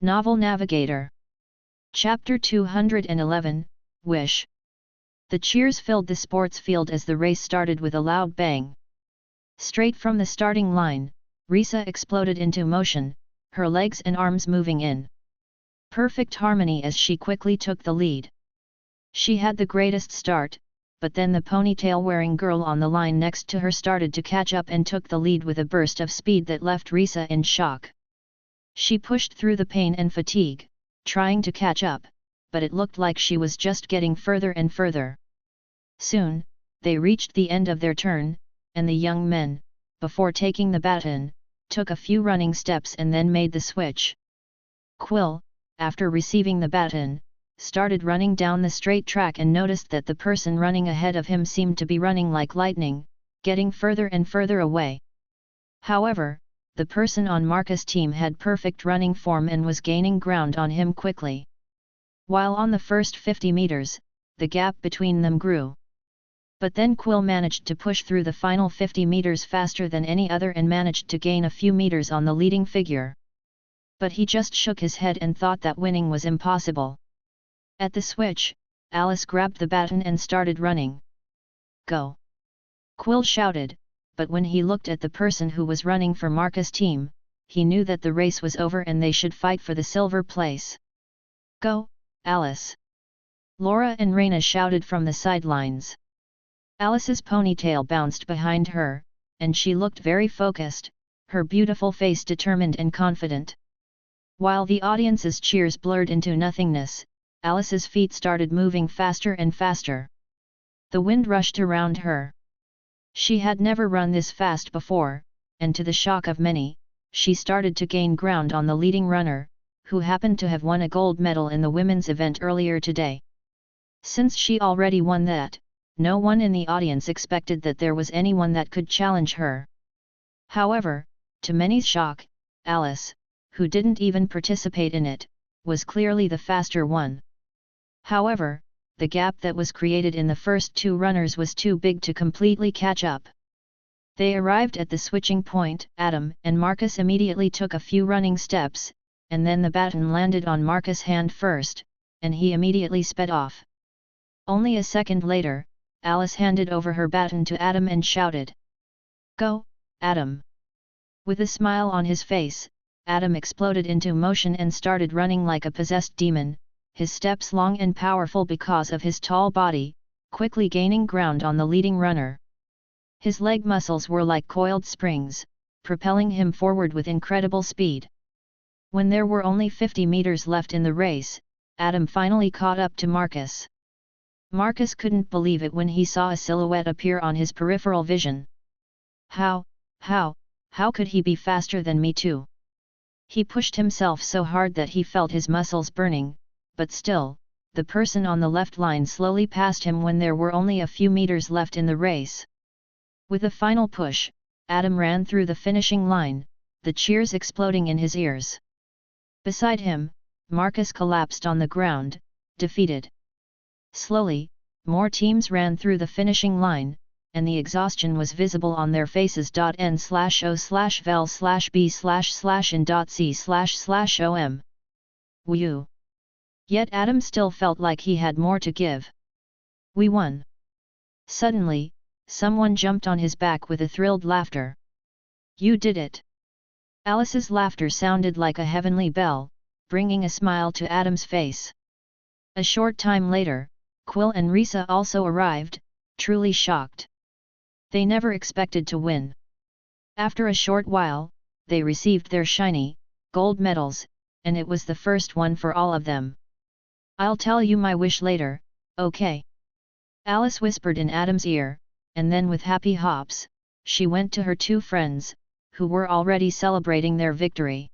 Novel Navigator. Chapter 211, Wish. The cheers filled the sports field as the race started with a loud bang. Straight from the starting line, Risa exploded into motion, her legs and arms moving in perfect harmony as she quickly took the lead. She had the greatest start, but then the ponytail-wearing girl on the line next to her started to catch up and took the lead with a burst of speed that left Risa in shock. She pushed through the pain and fatigue, trying to catch up, but it looked like she was just getting further and further. Soon, they reached the end of their turn, and the young men, before taking the baton, took a few running steps and then made the switch. Quill, after receiving the baton, started running down the straight track and noticed that the person running ahead of him seemed to be running like lightning, getting further and further away. However, the person on Marcus' team had perfect running form and was gaining ground on him quickly. While on the first 50 meters, the gap between them grew. But then Quill managed to push through the final 50 meters faster than any other and managed to gain a few meters on the leading figure. But he just shook his head and thought that winning was impossible. At the switch, Alice grabbed the baton and started running. "Go!" Quill shouted, but when he looked at the person who was running for Marcus' team, he knew that the race was over and they should fight for the silver place. "Go, Alice!" Laura and Raina shouted from the sidelines. Alice's ponytail bounced behind her, and she looked very focused, her beautiful face determined and confident. While the audience's cheers blurred into nothingness, Alice's feet started moving faster and faster. The wind rushed around her. She had never run this fast before, and to the shock of many, she started to gain ground on the leading runner, who happened to have won a gold medal in the women's event earlier today. Since she already won that, no one in the audience expected that there was anyone that could challenge her. However, to many's shock, Alice, who didn't even participate in it, was clearly the faster one. However, the gap that was created in the first two runners was too big to completely catch up. They arrived at the switching point. Adam and Marcus immediately took a few running steps, and then the baton landed on Marcus' hand first, and he immediately sped off. Only a second later, Alice handed over her baton to Adam and shouted, "Go, Adam!" With a smile on his face, Adam exploded into motion and started running like a possessed demon, his steps long and powerful because of his tall body, quickly gaining ground on the leading runner. His leg muscles were like coiled springs, propelling him forward with incredible speed. When there were only 50 meters left in the race, Adam finally caught up to Marcus. Marcus couldn't believe it when he saw a silhouette appear on his peripheral vision. How could he be faster than me too? He pushed himself so hard that he felt his muscles burning, but still, the person on the left line slowly passed him when there were only a few meters left in the race. With a final push, Adam ran through the finishing line, the cheers exploding in his ears. Beside him, Marcus collapsed on the ground, defeated. Slowly, more teams ran through the finishing line, and the exhaustion was visible on their faces. N/O/vel/b//in.c//om. Whew! Yet Adam still felt like he had more to give. "We won!" Suddenly, someone jumped on his back with a thrilled laughter. "You did it!" Alice's laughter sounded like a heavenly bell, bringing a smile to Adam's face. A short time later, Quill and Risa also arrived, truly shocked. They never expected to win. After a short while, they received their shiny, gold medals, and it was the first one for all of them. "I'll tell you my wish later, okay?" Alice whispered in Adam's ear, and then with happy hops, she went to her two friends, who were already celebrating their victory.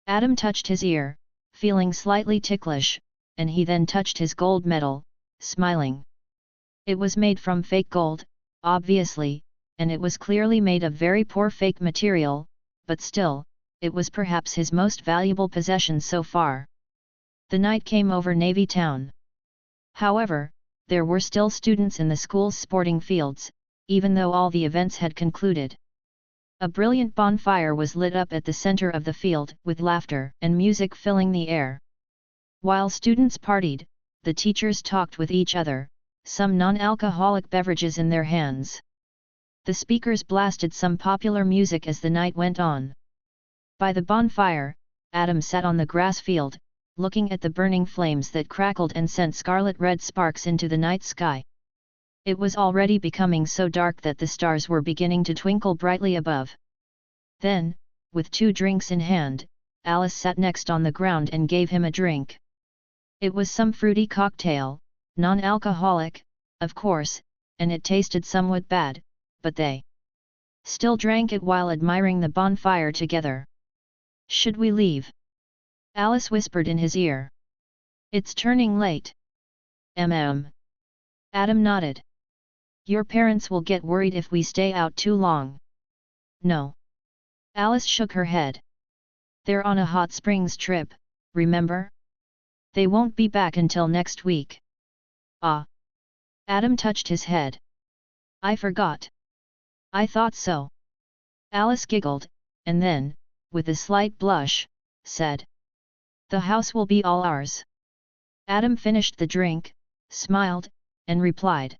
Adam touched his ear, feeling slightly ticklish, and he then touched his gold medal, smiling. It was made from fake gold, obviously, and it was clearly made of very poor fake material, but still, it was perhaps his most valuable possession so far. The night came over Navy Town. However, there were still students in the school's sporting fields, even though all the events had concluded. A brilliant bonfire was lit up at the center of the field, with laughter and music filling the air. While students partied, the teachers talked with each other, some non-alcoholic beverages in their hands. The speakers blasted some popular music as the night went on. By the bonfire, Adam sat on the grass field, looking at the burning flames that crackled and sent scarlet-red sparks into the night sky. It was already becoming so dark that the stars were beginning to twinkle brightly above. Then, with 2 drinks in hand, Alice sat next on the ground and gave him a drink. It was some fruity cocktail, non-alcoholic, of course, and it tasted somewhat bad, but they still drank it while admiring the bonfire together. "Should we leave?" Alice whispered in his ear. "It's turning late." Adam nodded. "Your parents will get worried if we stay out too long." "No." Alice shook her head. "They're on a hot springs trip, remember? They won't be back until next week." "Ah." Adam touched his head. "I forgot." "I thought so." Alice giggled, and then, with a slight blush, said, "The house will be all ours." Adam finished the drink, smiled, and replied,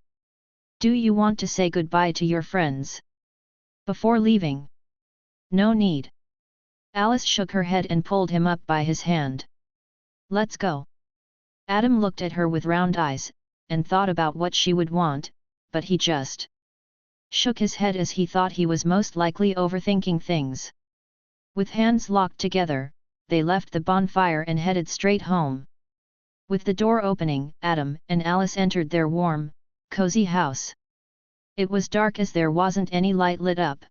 "Do you want to say goodbye to your friends before leaving?" "No need." Alice shook her head and pulled him up by his hand. "Let's go." Adam looked at her with round eyes, and thought about what she would want, but he just shook his head as he thought he was most likely overthinking things. With hands locked together, they left the bonfire and headed straight home. With the door opening, Adam and Alice entered their warm, cozy house. It was dark as there wasn't any light lit up.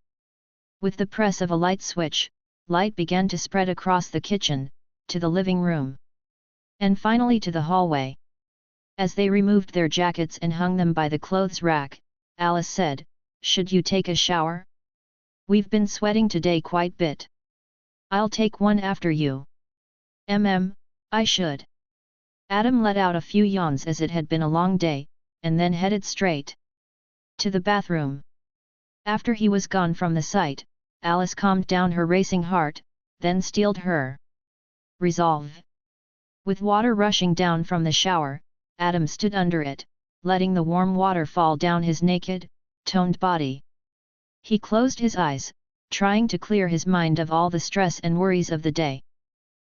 With the press of a light switch, light began to spread across the kitchen, to the living room, and finally to the hallway. As they removed their jackets and hung them by the clothes rack, Alice said, "Should you take a shower? We've been sweating today quite bit." "I'll take one after you." I should." Adam let out a few yawns as it had been a long day, and then headed straight to the bathroom. After he was gone from the sight, Alice calmed down her racing heart, then steeled her resolve. With water rushing down from the shower, Adam stood under it, letting the warm water fall down his naked, toned body. He closed his eyes, trying to clear his mind of all the stress and worries of the day.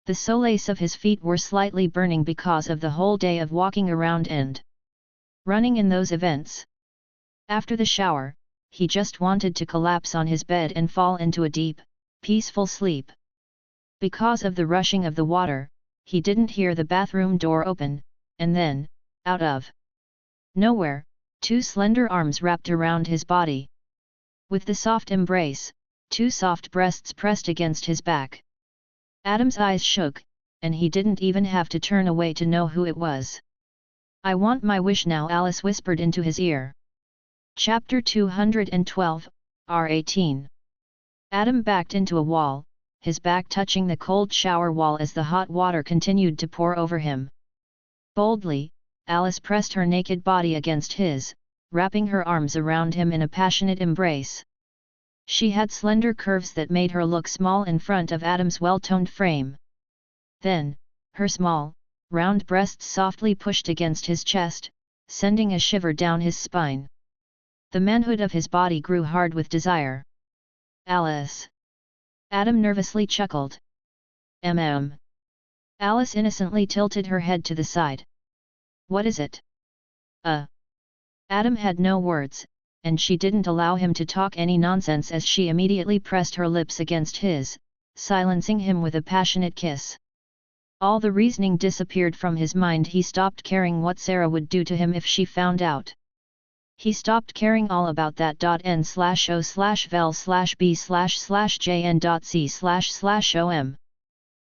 The soles of his feet were slightly burning because of the whole day of walking around and running in those events. After the shower, he just wanted to collapse on his bed and fall into a deep, peaceful sleep. Because of the rushing of the water, he didn't hear the bathroom door open, and then, out of nowhere, 2 slender arms wrapped around his body. With the soft embrace, 2 soft breasts pressed against his back. Adam's eyes shook, and he didn't even have to turn away to know who it was. "I want my wish now," Alice whispered into his ear. Chapter 212, R18. Adam backed into a wall, his back touching the cold shower wall as the hot water continued to pour over him. Boldly, Alice pressed her naked body against his, wrapping her arms around him in a passionate embrace. She had slender curves that made her look small in front of Adam's well-toned frame. Then, her small, round breasts softly pushed against his chest, sending a shiver down his spine. The manhood of his body grew hard with desire. "Alice!" Adam nervously chuckled. Alice innocently tilted her head to the side. "What is it?" Adam had no words, and she didn't allow him to talk any nonsense as she immediately pressed her lips against his, silencing him with a passionate kiss. All the reasoning disappeared from his mind. He stopped caring what Sarah would do to him if she found out. He stopped caring all about that. N/O/vel/b/jn.c//om.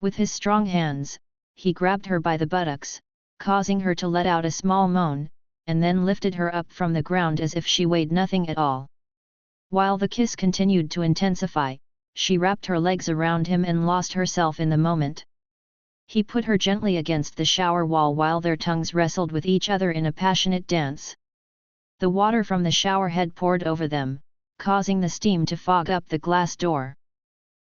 With his strong hands, he grabbed her by the buttocks, causing her to let out a small moan, and then lifted her up from the ground as if she weighed nothing at all. While the kiss continued to intensify, she wrapped her legs around him and lost herself in the moment. He put her gently against the shower wall while their tongues wrestled with each other in a passionate dance. The water from the shower head poured over them, causing the steam to fog up the glass door.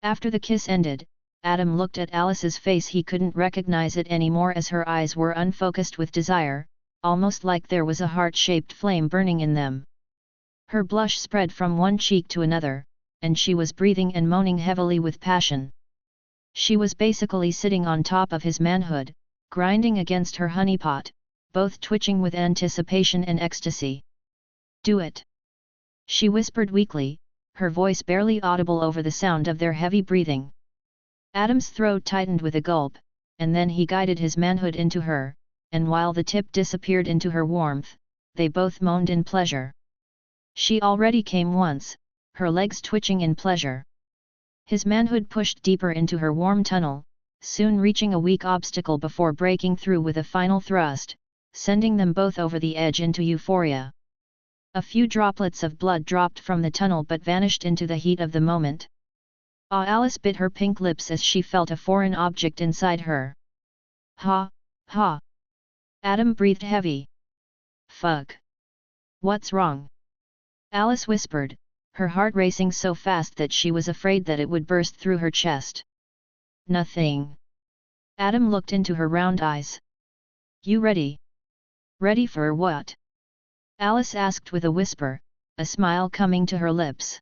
After the kiss ended, Adam looked at Alice's face. He couldn't recognize it anymore as her eyes were unfocused with desire, almost like there was a heart-shaped flame burning in them. Her blush spread from one cheek to another, and she was breathing and moaning heavily with passion. She was basically sitting on top of his manhood, grinding against her honeypot, both twitching with anticipation and ecstasy. "Do it!" she whispered weakly, her voice barely audible over the sound of their heavy breathing. Adam's throat tightened with a gulp, and then he guided his manhood into her, and while the tip disappeared into her warmth, they both moaned in pleasure. She already came once, her legs twitching in pleasure. His manhood pushed deeper into her warm tunnel, soon reaching a weak obstacle before breaking through with a final thrust, sending them both over the edge into euphoria. A few droplets of blood dropped from the tunnel but vanished into the heat of the moment. Alice bit her pink lips as she felt a foreign object inside her. "Ha, ha!" Adam breathed heavy. "Fuck! What's wrong?" Alice whispered, her heart racing so fast that she was afraid that it would burst through her chest. "Nothing." Adam looked into her round eyes. "You ready?" "Ready for what?" Alice asked with a whisper, a smile coming to her lips.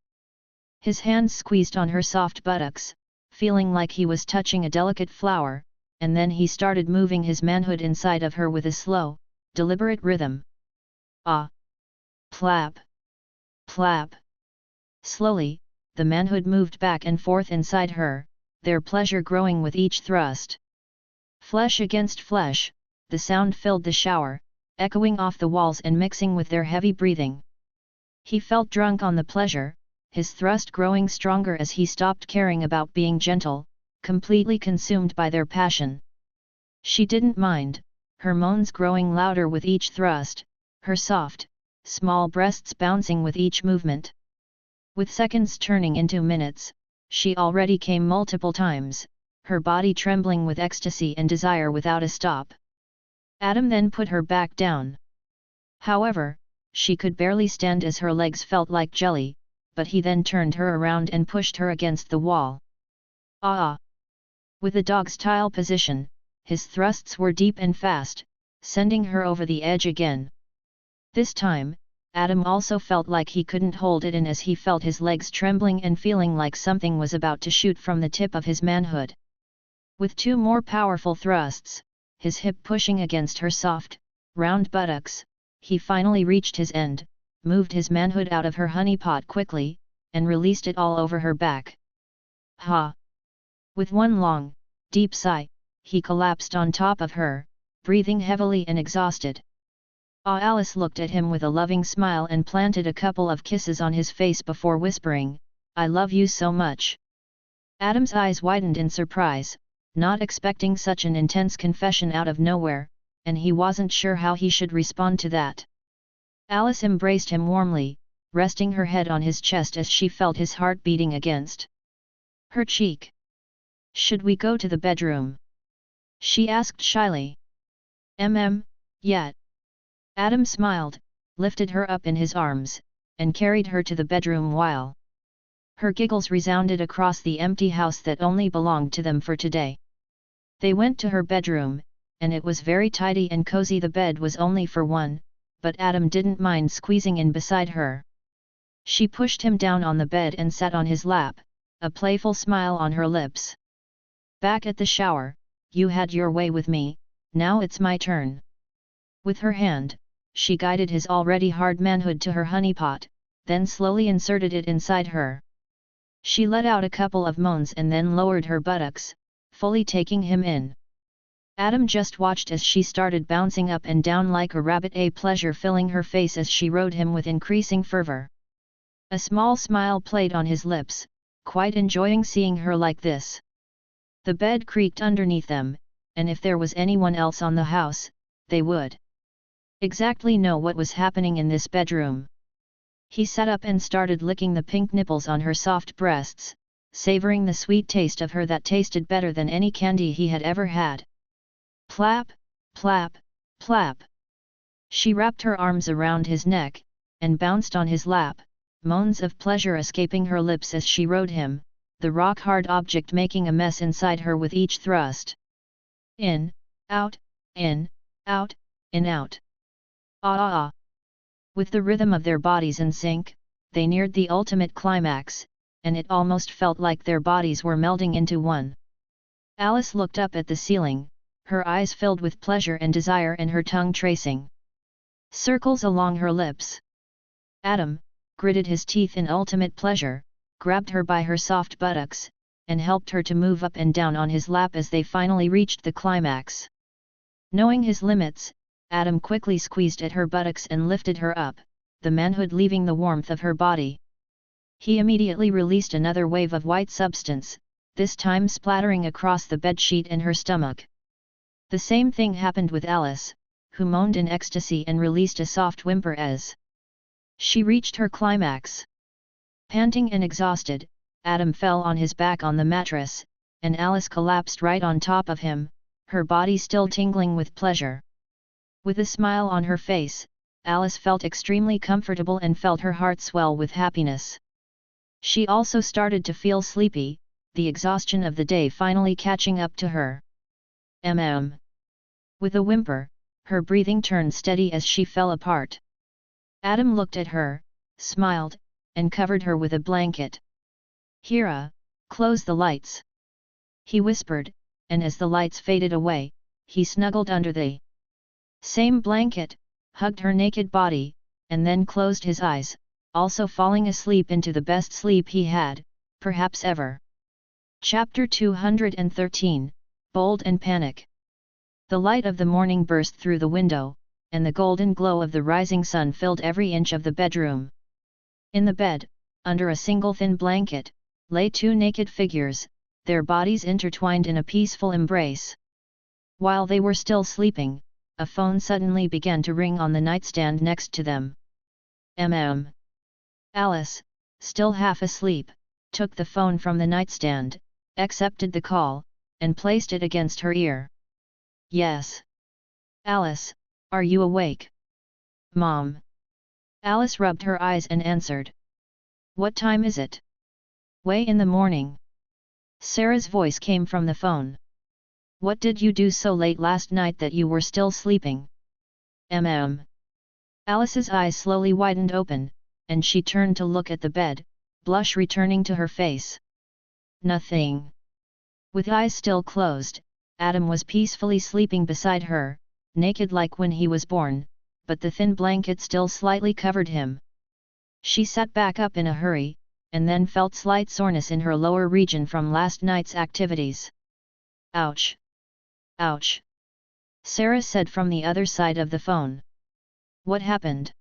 His hands squeezed on her soft buttocks, feeling like he was touching a delicate flower, and then he started moving his manhood inside of her with a slow, deliberate rhythm. Ah! Plap! Plap! Slowly, the manhood moved back and forth inside her, their pleasure growing with each thrust. Flesh against flesh, the sound filled the shower, echoing off the walls and mixing with their heavy breathing. He felt drunk on the pleasure, his thrust growing stronger as he stopped caring about being gentle, completely consumed by their passion. She didn't mind, her moans growing louder with each thrust, her soft, small breasts bouncing with each movement. With seconds turning into minutes, she already came multiple times, her body trembling with ecstasy and desire without a stop. Adam then put her back down. However, she could barely stand as her legs felt like jelly, but he then turned her around and pushed her against the wall. Ah! With a dog-style position, his thrusts were deep and fast, sending her over the edge again. This time, Adam also felt like he couldn't hold it in as he felt his legs trembling and feeling like something was about to shoot from the tip of his manhood. With two more powerful thrusts, his hip pushing against her soft, round buttocks, he finally reached his end, moved his manhood out of her honeypot quickly, and released it all over her back. Ha! With one long, deep sigh, he collapsed on top of her, breathing heavily and exhausted. Alice looked at him with a loving smile and planted a couple of kisses on his face before whispering, "I love you so much." Adam's eyes widened in surprise, not expecting such an intense confession out of nowhere, and he wasn't sure how he should respond to that. Alice embraced him warmly, resting her head on his chest as she felt his heart beating against her cheek. "Should we go to the bedroom?" she asked shyly. Yet." Adam smiled, lifted her up in his arms, and carried her to the bedroom while her giggles resounded across the empty house that only belonged to them for today. They went to her bedroom, and it was very tidy and cozy. The bed was only for one, but Adam didn't mind squeezing in beside her. She pushed him down on the bed and sat on his lap, a playful smile on her lips. "Back at the shower, you had your way with me, now it's my turn." With her hand, she guided his already hard manhood to her honeypot, then slowly inserted it inside her. She let out a couple of moans and then lowered her buttocks, fully taking him in. Adam just watched as she started bouncing up and down like a rabbit, a pleasure filling her face as she rode him with increasing fervor. A small smile played on his lips, quite enjoying seeing her like this. The bed creaked underneath them, and if there was anyone else on the house, they would exactly know what was happening in this bedroom. He sat up and started licking the pink nipples on her soft breasts, savoring the sweet taste of her that tasted better than any candy he had ever had. Plap, plap, plap. She wrapped her arms around his neck, and bounced on his lap, moans of pleasure escaping her lips as she rode him, the rock-hard object making a mess inside her with each thrust. In, out, in, out, in, out. Ah ah ah. With the rhythm of their bodies in sync, they neared the ultimate climax, and it almost felt like their bodies were melding into one. Alice looked up at the ceiling, her eyes filled with pleasure and desire and her tongue tracing circles along her lips. Adam gritted his teeth in ultimate pleasure, grabbed her by her soft buttocks, and helped her to move up and down on his lap as they finally reached the climax. Knowing his limits, Adam quickly squeezed at her buttocks and lifted her up, the manhood leaving the warmth of her body. He immediately released another wave of white substance, this time splattering across the bedsheet and her stomach. The same thing happened with Alice, who moaned in ecstasy and released a soft whimper as she reached her climax. Panting and exhausted, Adam fell on his back on the mattress, and Alice collapsed right on top of him, her body still tingling with pleasure. With a smile on her face, Alice felt extremely comfortable and felt her heart swell with happiness. She also started to feel sleepy, the exhaustion of the day finally catching up to her. With a whimper, her breathing turned steady as she fell apart. Adam looked at her, smiled, and covered her with a blanket. "Hira, close the lights," he whispered, and as the lights faded away, he snuggled under the same blanket, hugged her naked body, and then closed his eyes, also falling asleep into the best sleep he had, perhaps ever. Chapter 213, Bold and Panic. The light of the morning burst through the window, and the golden glow of the rising sun filled every inch of the bedroom. In the bed, under a single thin blanket, lay two naked figures, their bodies intertwined in a peaceful embrace. While they were still sleeping, a phone suddenly began to ring on the nightstand next to them. Alice, still half asleep, took the phone from the nightstand, accepted the call, and placed it against her ear. "Yes. Alice, are you awake?" "Mom." Alice rubbed her eyes and answered. "What time is it?" "Way in the morning." Sarah's voice came from the phone. "What did you do so late last night that you were still sleeping?" Alice's eyes slowly widened open, and she turned to look at the bed, blush returning to her face. "Nothing." With eyes still closed, Adam was peacefully sleeping beside her, naked like when he was born, but the thin blanket still slightly covered him. She sat back up in a hurry, and then felt slight soreness in her lower region from last night's activities. "Ouch! Ouch!" Sarah said from the other side of the phone. "What happened?"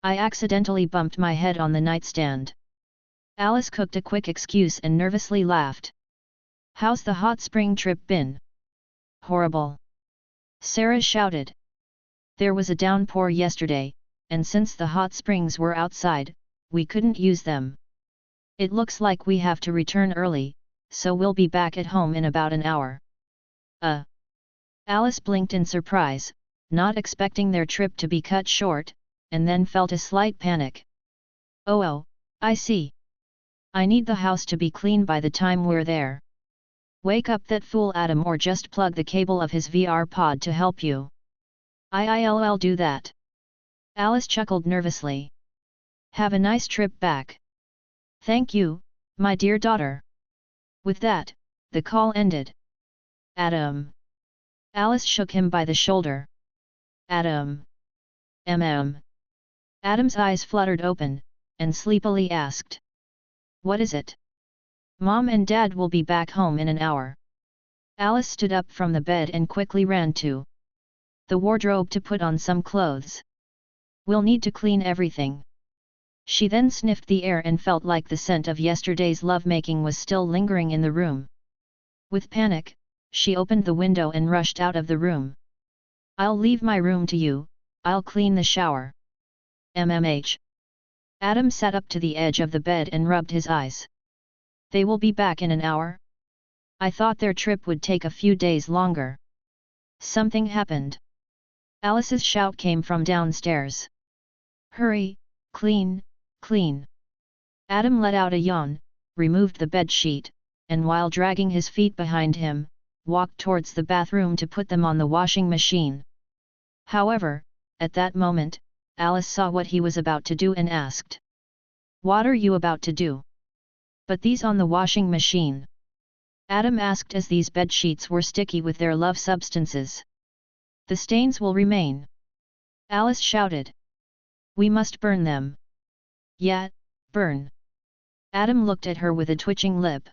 "I accidentally bumped my head on the nightstand." Alice cooked a quick excuse and nervously laughed. "How's the hot spring trip been?" "Horrible!" Sarah shouted. "There was a downpour yesterday, and since the hot springs were outside, we couldn't use them. It looks like we have to return early, so we'll be back at home in about an hour." Alice blinked in surprise, not expecting their trip to be cut short, and then felt a slight panic. Oh, I see. I need the house to be clean by the time we're there." "Wake up that fool Adam or just plug the cable of his VR pod to help you." "I'll do that." Alice chuckled nervously. "Have a nice trip back." "Thank you, my dear daughter." With that, the call ended. "Adam." Alice shook him by the shoulder. "Adam." Adam's eyes fluttered open, and sleepily asked. "What is it?" "Mom and Dad will be back home in an hour." Alice stood up from the bed and quickly ran to the wardrobe to put on some clothes. "We'll need to clean everything." She then sniffed the air and felt like the scent of yesterday's lovemaking was still lingering in the room. With panic, she opened the window and rushed out of the room. "I'll leave my room to you, I'll clean the shower." Adam sat up to the edge of the bed and rubbed his eyes. "They will be back in an hour? I thought their trip would take a few days longer." "Something happened." Alice's shout came from downstairs. "Hurry, clean, clean." Adam let out a yawn, removed the bed sheet, and while dragging his feet behind him, walked towards the bathroom to put them on the washing machine. However, at that moment, Alice saw what he was about to do and asked, "What are you about to do?" "Put these on the washing machine," Adam asked as these bed sheets were sticky with their love substances. "The stains will remain," Alice shouted. "We must burn them." "Yeah, burn." Adam looked at her with a twitching lip.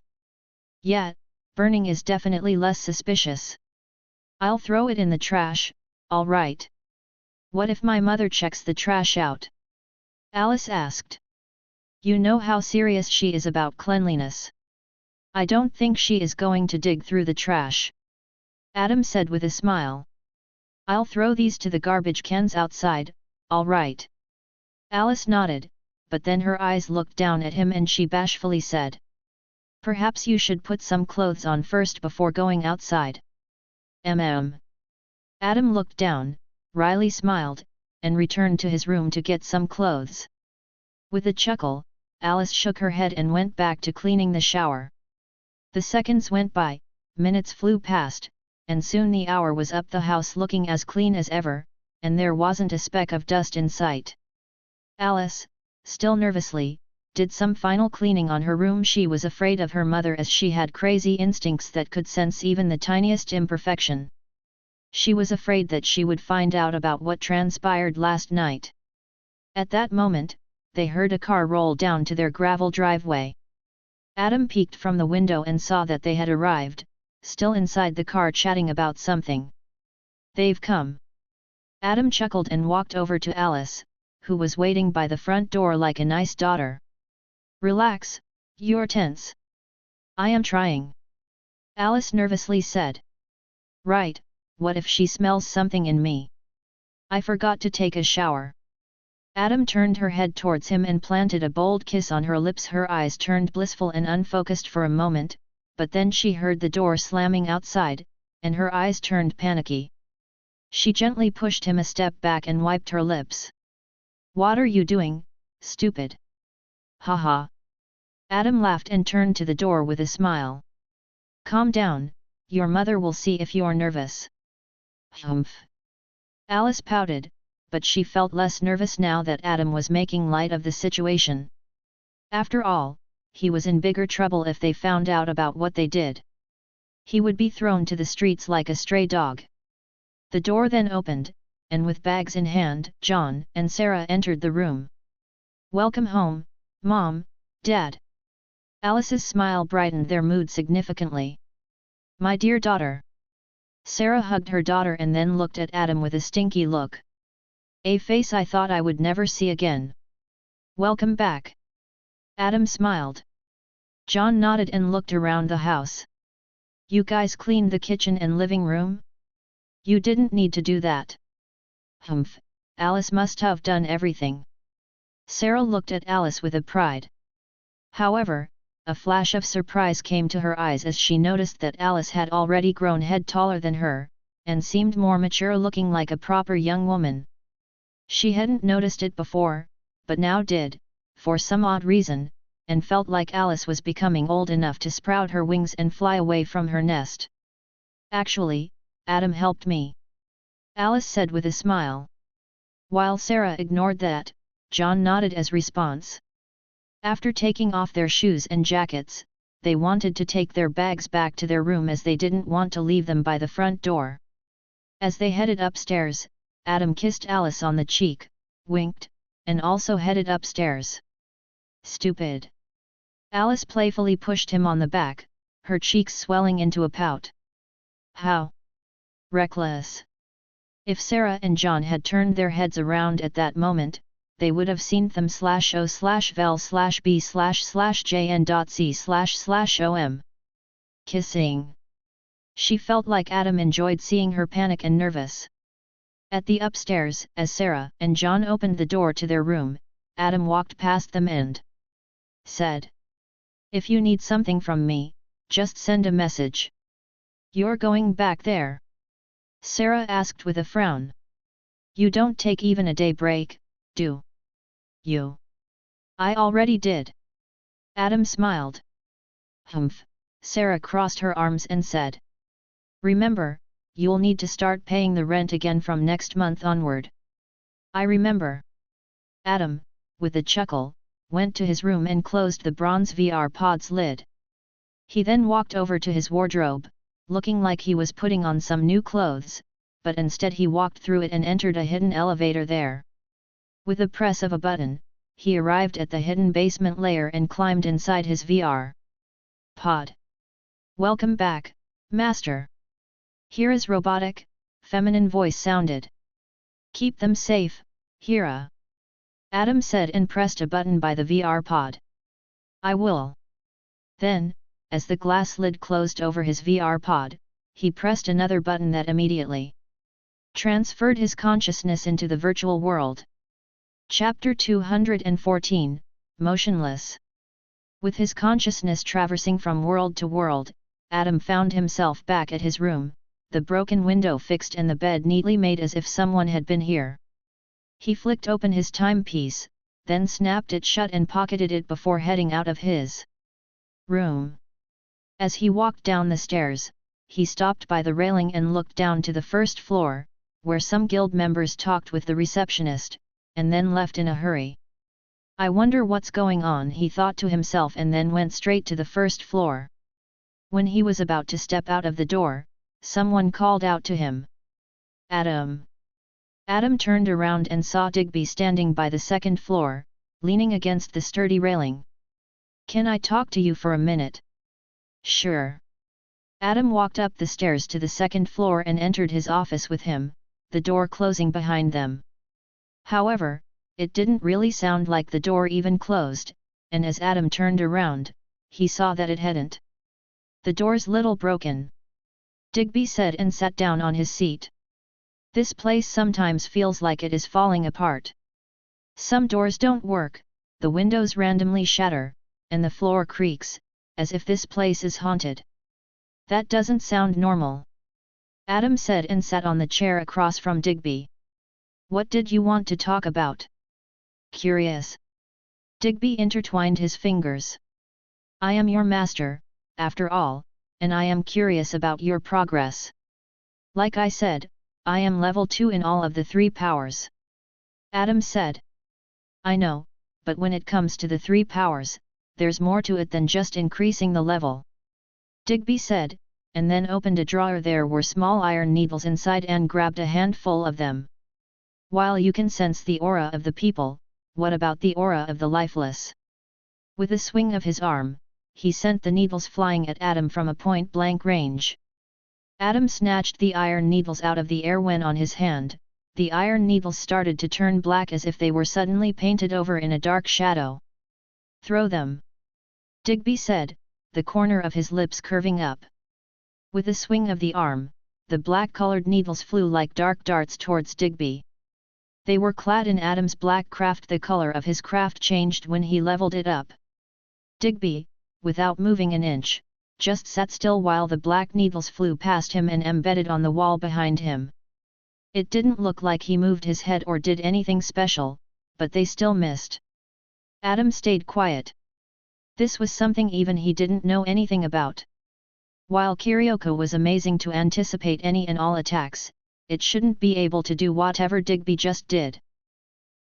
"Yeah, burning is definitely less suspicious. I'll throw it in the trash, all right." "What if my mother checks the trash out?" Alice asked. "You know how serious she is about cleanliness. I don't think she is going to dig through the trash," Adam said with a smile. "I'll throw these to the garbage cans outside, all right." Alice nodded, but then her eyes looked down at him and she bashfully said, "Perhaps you should put some clothes on first before going outside." Adam looked down, wryly smiled, and returned to his room to get some clothes. With a chuckle, Alice shook her head and went back to cleaning the shower. The seconds went by, minutes flew past, and soon the hour was up, the house looking as clean as ever, and there wasn't a speck of dust in sight. Alice, still nervously, did some final cleaning on her room. She was afraid of her mother as she had crazy instincts that could sense even the tiniest imperfection. She was afraid that she would find out about what transpired last night. At that moment, they heard a car roll down to their gravel driveway. Adam peeked from the window and saw that they had arrived, still inside the car chatting about something. "They've come." Adam chuckled and walked over to Alice, who was waiting by the front door like a nice daughter. "Relax, you're tense." "I am trying," Alice nervously said. "Right, what if she smells something in me? I forgot to take a shower." Adam turned her head towards him and planted a bold kiss on her lips. Her eyes turned blissful and unfocused for a moment, but then she heard the door slamming outside, and her eyes turned panicky. She gently pushed him a step back and wiped her lips. "What are you doing, stupid?" "Haha." Adam laughed and turned to the door with a smile. "Calm down, your mother will see if you're nervous." "Humph." Alice pouted, but she felt less nervous now that Adam was making light of the situation. After all, he was in bigger trouble if they found out about what they did. He would be thrown to the streets like a stray dog. The door then opened, and with bags in hand, John and Sarah entered the room. "Welcome home, Mom, Dad." Alice's smile brightened their mood significantly. "My dear daughter." Sarah hugged her daughter and then looked at Adam with a stinky look. "A face I thought I would never see again." "Welcome back." Adam smiled. John nodded and looked around the house. "You guys cleaned the kitchen and living room?" "You didn't need to do that." "Humph, Alice must have done everything." Sarah looked at Alice with a pride. However, a flash of surprise came to her eyes as she noticed that Alice had already grown head taller than her, and seemed more mature, looking like a proper young woman. She hadn't noticed it before, but now did, for some odd reason, and felt like Alice was becoming old enough to sprout her wings and fly away from her nest. "Actually, Adam helped me," Alice said with a smile. While Sarah ignored that, John nodded as response. After taking off their shoes and jackets, they wanted to take their bags back to their room as they didn't want to leave them by the front door. As they headed upstairs, Adam kissed Alice on the cheek, winked, and also headed upstairs. "Stupid." Alice playfully pushed him on the back, her cheeks swelling into a pout. "How reckless." If Sarah and John had turned their heads around at that moment, they would have seen them/o/vel/b/jn.c//om. Kissing. She felt like Adam enjoyed seeing her panic and nervous. At the upstairs, as Sarah and John opened the door to their room, Adam walked past them and said, "If you need something from me, just send a message." "You're going back there?" Sarah asked with a frown. "You don't take even a day break, do you?" "I already did." Adam smiled. Humph, Sarah crossed her arms and said. Remember, you'll need to start paying the rent again from next month onward. I remember. Adam, with a chuckle, went to his room and closed the bronze VR pod's lid. He then walked over to his wardrobe, looking like he was putting on some new clothes, but instead he walked through it and entered a hidden elevator there. With the press of a button, he arrived at the hidden basement layer and climbed inside his VR pod. Welcome back, Master. Here is robotic, feminine voice sounded. Keep them safe, Hera. Adam said and pressed a button by the VR pod. I will. Then, as the glass lid closed over his VR pod, he pressed another button that immediately transferred his consciousness into the virtual world. Chapter 214, Motionless. With his consciousness traversing from world to world, Adam found himself back at his room, the broken window fixed and the bed neatly made as if someone had been here. He flicked open his timepiece, then snapped it shut and pocketed it before heading out of his room. As he walked down the stairs, he stopped by the railing and looked down to the first floor, where some guild members talked with the receptionist, and then left in a hurry. I wonder what's going on, he thought to himself, and then went straight to the first floor. When he was about to step out of the door, someone called out to him. Adam. Adam turned around and saw Digby standing by the second floor, leaning against the sturdy railing. Can I talk to you for a minute? Sure. Adam walked up the stairs to the second floor and entered his office with him, the door closing behind them. However, it didn't really sound like the door even closed, and as Adam turned around, he saw that it hadn't. The door's little broken. Digby said and sat down on his seat. This place sometimes feels like it is falling apart. Some doors don't work, the windows randomly shatter, and the floor creaks, as if this place is haunted. That doesn't sound normal. Adam said and sat on the chair across from Digby. What did you want to talk about? Curious. Digby intertwined his fingers. I am your master, after all, and I am curious about your progress. Like I said, I am level 2 in all of the 3 powers. Adam said. I know, but when it comes to the 3 powers, there's more to it than just increasing the level. Digby said, and then opened a drawer. There were small iron needles inside and grabbed a handful of them. While you can sense the aura of the people, what about the aura of the lifeless? With a swing of his arm, he sent the needles flying at Adam from a point-blank range. Adam snatched the iron needles out of the air when on his hand, the iron needles started to turn black as if they were suddenly painted over in a dark shadow. Throw them. Digby said, the corner of his lips curving up. With a swing of the arm, the black-colored needles flew like dark darts towards Digby. They were clad in Adam's black craft. The color of his craft changed when he leveled it up. Digby, without moving an inch, just sat still while the black needles flew past him and embedded on the wall behind him. It didn't look like he moved his head or did anything special, but they still missed. Adam stayed quiet. This was something even he didn't know anything about. While Kyrioko was amazing to anticipate any and all attacks, it shouldn't be able to do whatever Digby just did.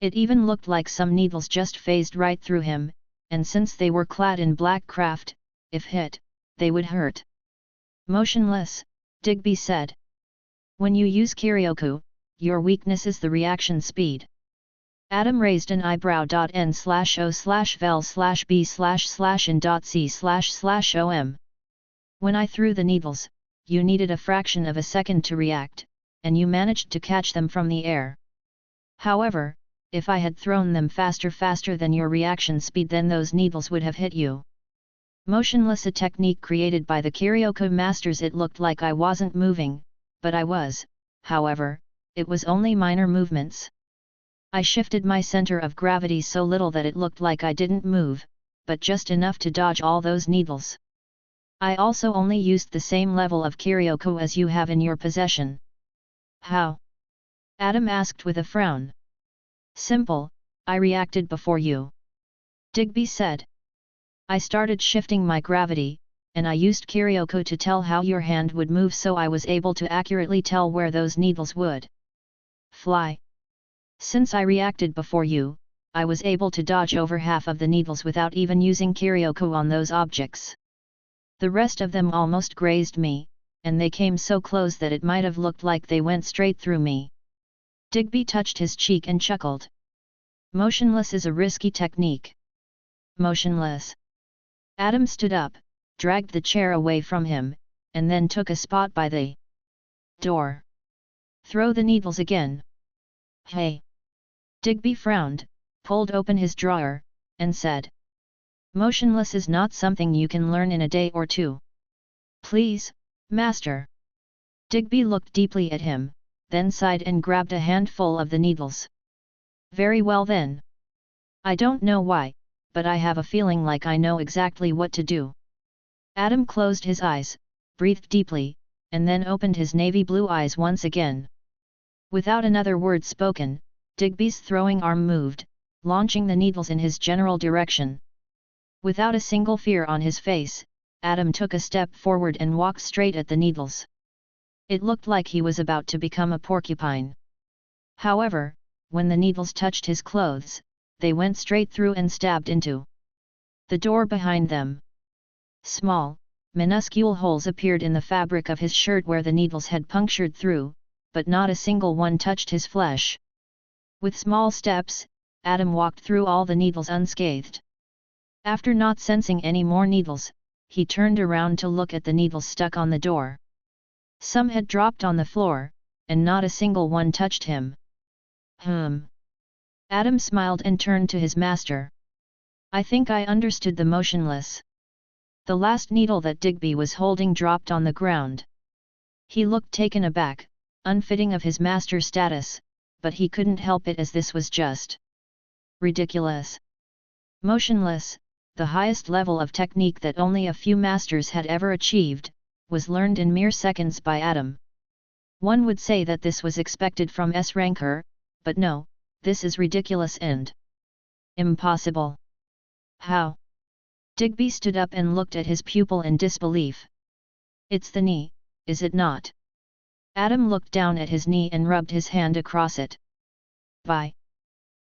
It even looked like some needles just phased right through him, and since they were clad in black craft, if hit, they would hurt. Motionless, Digby said. When you use Kyrioko, your weakness is the reaction speed. Adam raised an eyebrow. N/O/vel/b//in.c//om. When I threw the needles, you needed a fraction of a second to react, and you managed to catch them from the air. However, if I had thrown them faster than your reaction speed, then those needles would have hit you. Motionless, a technique created by the Kyrioko masters. It looked like I wasn't moving, but I was. However, it was only minor movements. I shifted my center of gravity so little that it looked like I didn't move, but just enough to dodge all those needles. I also only used the same level of Kyrioko as you have in your possession. How? Adam asked with a frown. Simple, I reacted before you. Digby said. I started shifting my gravity, and I used Kyryoko to tell how your hand would move, so I was able to accurately tell where those needles would fly. Since I reacted before you, I was able to dodge over half of the needles without even using Kyryoko on those objects. The rest of them almost grazed me, and they came so close that it might have looked like they went straight through me. Digby touched his cheek and chuckled. Motionless is a risky technique. Motionless. Adam stood up, dragged the chair away from him, and then took a spot by the door. Throw the needles again. Hey. Digby frowned, pulled open his drawer, and said. Motionless is not something you can learn in a day or two. Please, master. Digby looked deeply at him, then sighed and grabbed a handful of the needles. Very well then. I don't know why, but I have a feeling like I know exactly what to do. Adam closed his eyes, breathed deeply, and then opened his navy blue eyes once again. Without another word spoken, Digby's throwing arm moved, launching the needles in his general direction. Without a single fear on his face, Adam took a step forward and walked straight at the needles. It looked like he was about to become a porcupine. However, when the needles touched his clothes, they went straight through and stabbed into the door behind them. Small, minuscule holes appeared in the fabric of his shirt where the needles had punctured through, but not a single one touched his flesh. With small steps, Adam walked through all the needles unscathed. After not sensing any more needles, he turned around to look at the needles stuck on the door. Some had dropped on the floor, and not a single one touched him. Adam smiled and turned to his master. I think I understood the motionless. The last needle that Digby was holding dropped on the ground. He looked taken aback, unfitting of his master's status, but he couldn't help it as this was just ridiculous. Motionless, the highest level of technique that only a few masters had ever achieved, was learned in mere seconds by Adam. One would say that this was expected from S-ranker, but no, this is ridiculous and impossible. How? Digby stood up and looked at his pupil in disbelief. It's the knee, is it not? Adam looked down at his knee and rubbed his hand across it. By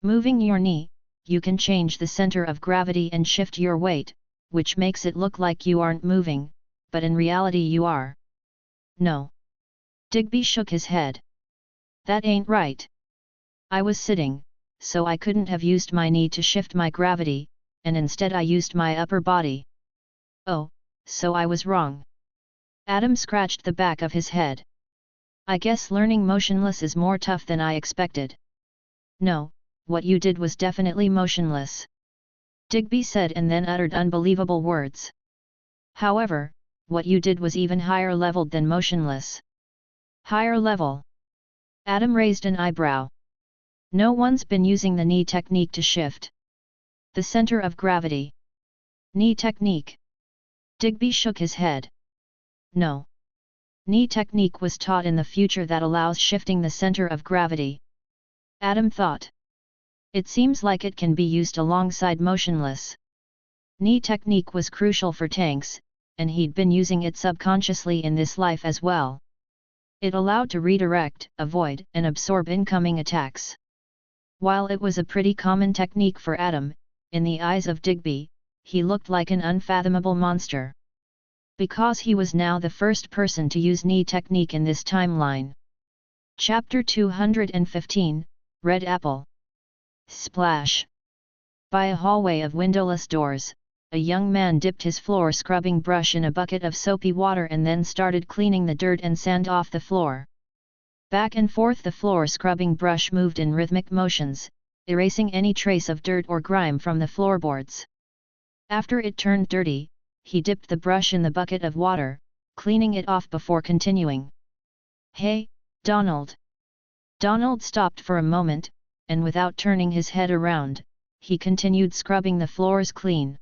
moving your knee, you can change the center of gravity and shift your weight, which makes it look like you aren't moving, but in reality you are. No. Digby shook his head. That ain't right. I was sitting, so I couldn't have used my knee to shift my gravity, and instead I used my upper body. Oh, so I was wrong. Adam scratched the back of his head. I guess learning motionless is more tough than I expected. No, what you did was definitely motionless. Digby said and then uttered unbelievable words. However, what you did was even higher leveled than motionless. Higher level? Adam raised an eyebrow. No one's been using the knee technique to shift the center of gravity. Knee technique? Digby shook his head. No. Knee technique was taught in the future that allows shifting the center of gravity. Adam thought. It seems like it can be used alongside motionless. Knee technique was crucial for tanks, and he'd been using it subconsciously in this life as well. It allowed to redirect, avoid, and absorb incoming attacks. While it was a pretty common technique for Adam, in the eyes of Digby, he looked like an unfathomable monster. Because he was now the first person to use knee technique in this timeline. Chapter 215, Red Apple. Splash! By a hallway of windowless doors, a young man dipped his floor scrubbing brush in a bucket of soapy water and then started cleaning the dirt and sand off the floor. Back and forth the floor scrubbing brush moved in rhythmic motions, erasing any trace of dirt or grime from the floorboards. After it turned dirty, he dipped the brush in the bucket of water, cleaning it off before continuing. Hey, Donald! Donald stopped for a moment, and without turning his head around, he continued scrubbing the floors clean.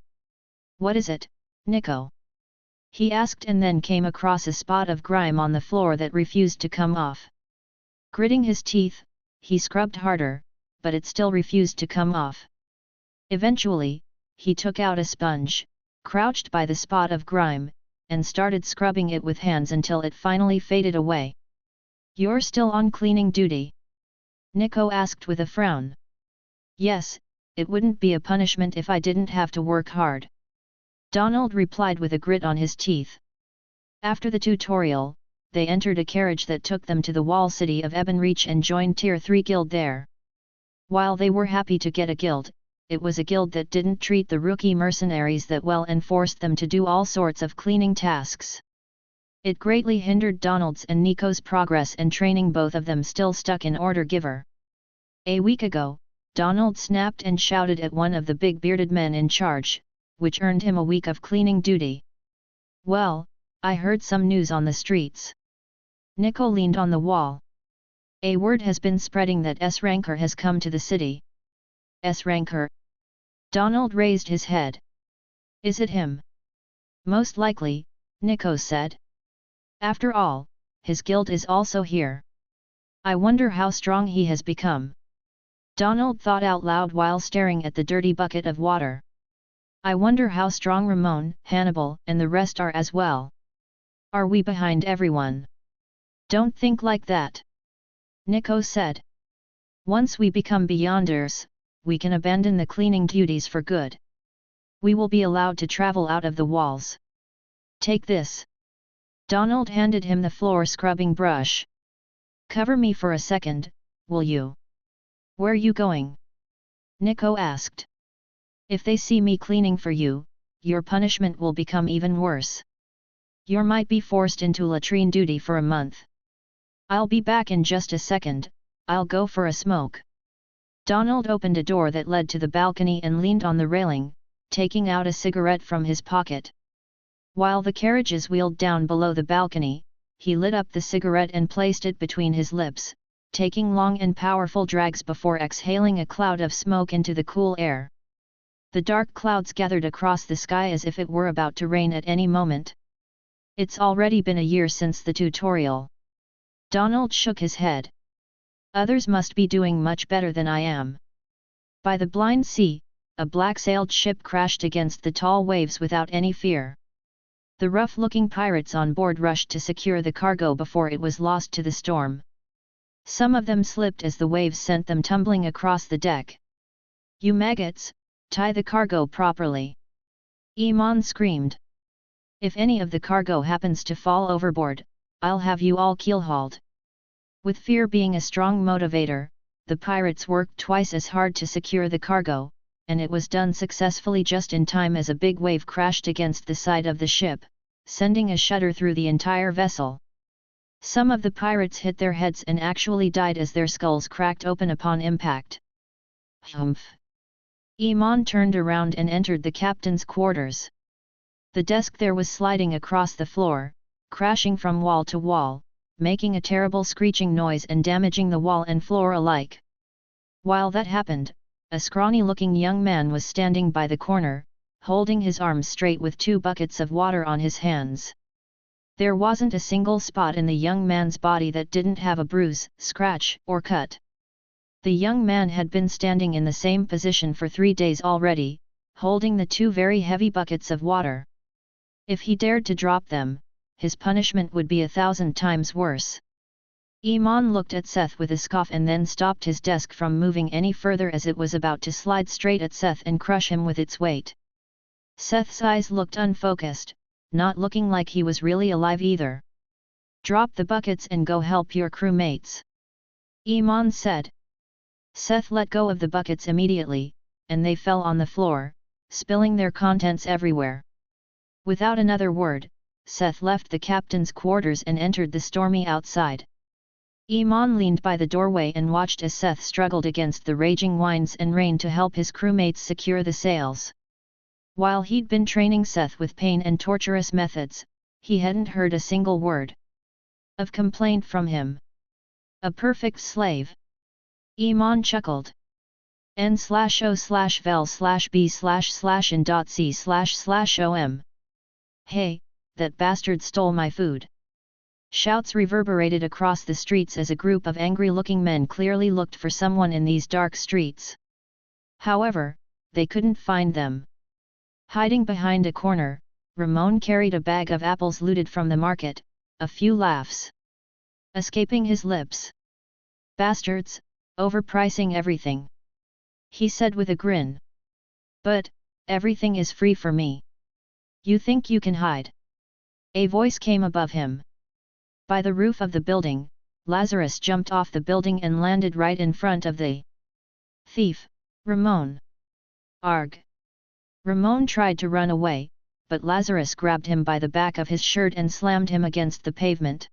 What is it, Nico? He asked and then came across a spot of grime on the floor that refused to come off. Gritting his teeth, he scrubbed harder, but it still refused to come off. Eventually, he took out a sponge, crouched by the spot of grime, and started scrubbing it with hands until it finally faded away. "You're still on cleaning duty?" Nico asked with a frown. "Yes, it wouldn't be a punishment if I didn't have to work hard," Donald replied with a grit on his teeth. After the tutorial, they entered a carriage that took them to the wall city of Ebonreach and joined Tier 3 guild there. While they were happy to get a guild, it was a guild that didn't treat the rookie mercenaries that well and forced them to do all sorts of cleaning tasks. It greatly hindered Donald's and Nico's progress and training, both of them still stuck in Order Giver. A week ago, Donald snapped and shouted at one of the big bearded men in charge, which earned him a week of cleaning duty. "Well, I heard some news on the streets." Nico leaned on the wall. "A word has been spreading that S-Ranker has come to the city." "S-Ranker?" Donald raised his head. "Is it him?" "Most likely," Nico said. "After all, his guild is also here. I wonder how strong he has become." Donald thought out loud while staring at the dirty bucket of water. "I wonder how strong Ramon, Hannibal, and the rest are as well. Are we behind everyone?" "Don't think like that," Nico said. "Once we become Beyonders, we can abandon the cleaning duties for good. We will be allowed to travel out of the walls. Take this." Donald handed him the floor scrubbing brush. "Cover me for a second, will you?" "Where you going?" Nico asked. "If they see me cleaning for you, your punishment will become even worse. You might be forced into latrine duty for a month." "I'll be back in just a second, I'll go for a smoke." Donald opened a door that led to the balcony and leaned on the railing, taking out a cigarette from his pocket. While the carriages wheeled down below the balcony, he lit up the cigarette and placed it between his lips, taking long and powerful drags before exhaling a cloud of smoke into the cool air. The dark clouds gathered across the sky as if it were about to rain at any moment. "It's already been a year since the tutorial." Donald shook his head. "Others must be doing much better than I am." By the blind sea, a black-sailed ship crashed against the tall waves without any fear. The rough-looking pirates on board rushed to secure the cargo before it was lost to the storm. Some of them slipped as the waves sent them tumbling across the deck. "You maggots, tie the cargo properly!" Iman screamed. "If any of the cargo happens to fall overboard, I'll have you all keelhauled." With fear being a strong motivator, the pirates worked twice as hard to secure the cargo, and it was done successfully just in time as a big wave crashed against the side of the ship, sending a shudder through the entire vessel. Some of the pirates hit their heads and actually died as their skulls cracked open upon impact. "Humph!" Iman turned around and entered the captain's quarters. The desk there was sliding across the floor, crashing from wall to wall, making a terrible screeching noise and damaging the wall and floor alike. While that happened, a scrawny-looking young man was standing by the corner, holding his arms straight with 2 buckets of water on his hands. There wasn't a single spot in the young man's body that didn't have a bruise, scratch, or cut. The young man had been standing in the same position for 3 days already, holding the 2 very heavy buckets of water. If he dared to drop them, his punishment would be 1,000 times worse. Iman looked at Seth with a scoff and then stopped his desk from moving any further as it was about to slide straight at Seth and crush him with its weight. Seth's eyes looked unfocused, not looking like he was really alive either. "Drop the buckets and go help your crewmates," Iman said. Seth let go of the buckets immediately, and they fell on the floor, spilling their contents everywhere. Without another word, Seth left the captain's quarters and entered the stormy outside. Iman leaned by the doorway and watched as Seth struggled against the raging winds and rain to help his crewmates secure the sails. While he'd been training Seth with pain and torturous methods, he hadn't heard a single word of complaint from him. A perfect slave. Iman chuckled. n/o/vel/b/in.c//om. "Hey, that bastard stole my food!" Shouts reverberated across the streets as a group of angry-looking men clearly looked for someone in these dark streets. However, they couldn't find them. Hiding behind a corner, Ramon carried a bag of apples looted from the market, a few laughs escaping his lips. "Bastards, overpricing everything," he said with a grin. "But, everything is free for me. You think you can hide?" A voice came above him. By the roof of the building, Lazarus jumped off the building and landed right in front of the thief, Ramon. "Arg!" Ramon tried to run away, but Lazarus grabbed him by the back of his shirt and slammed him against the pavement.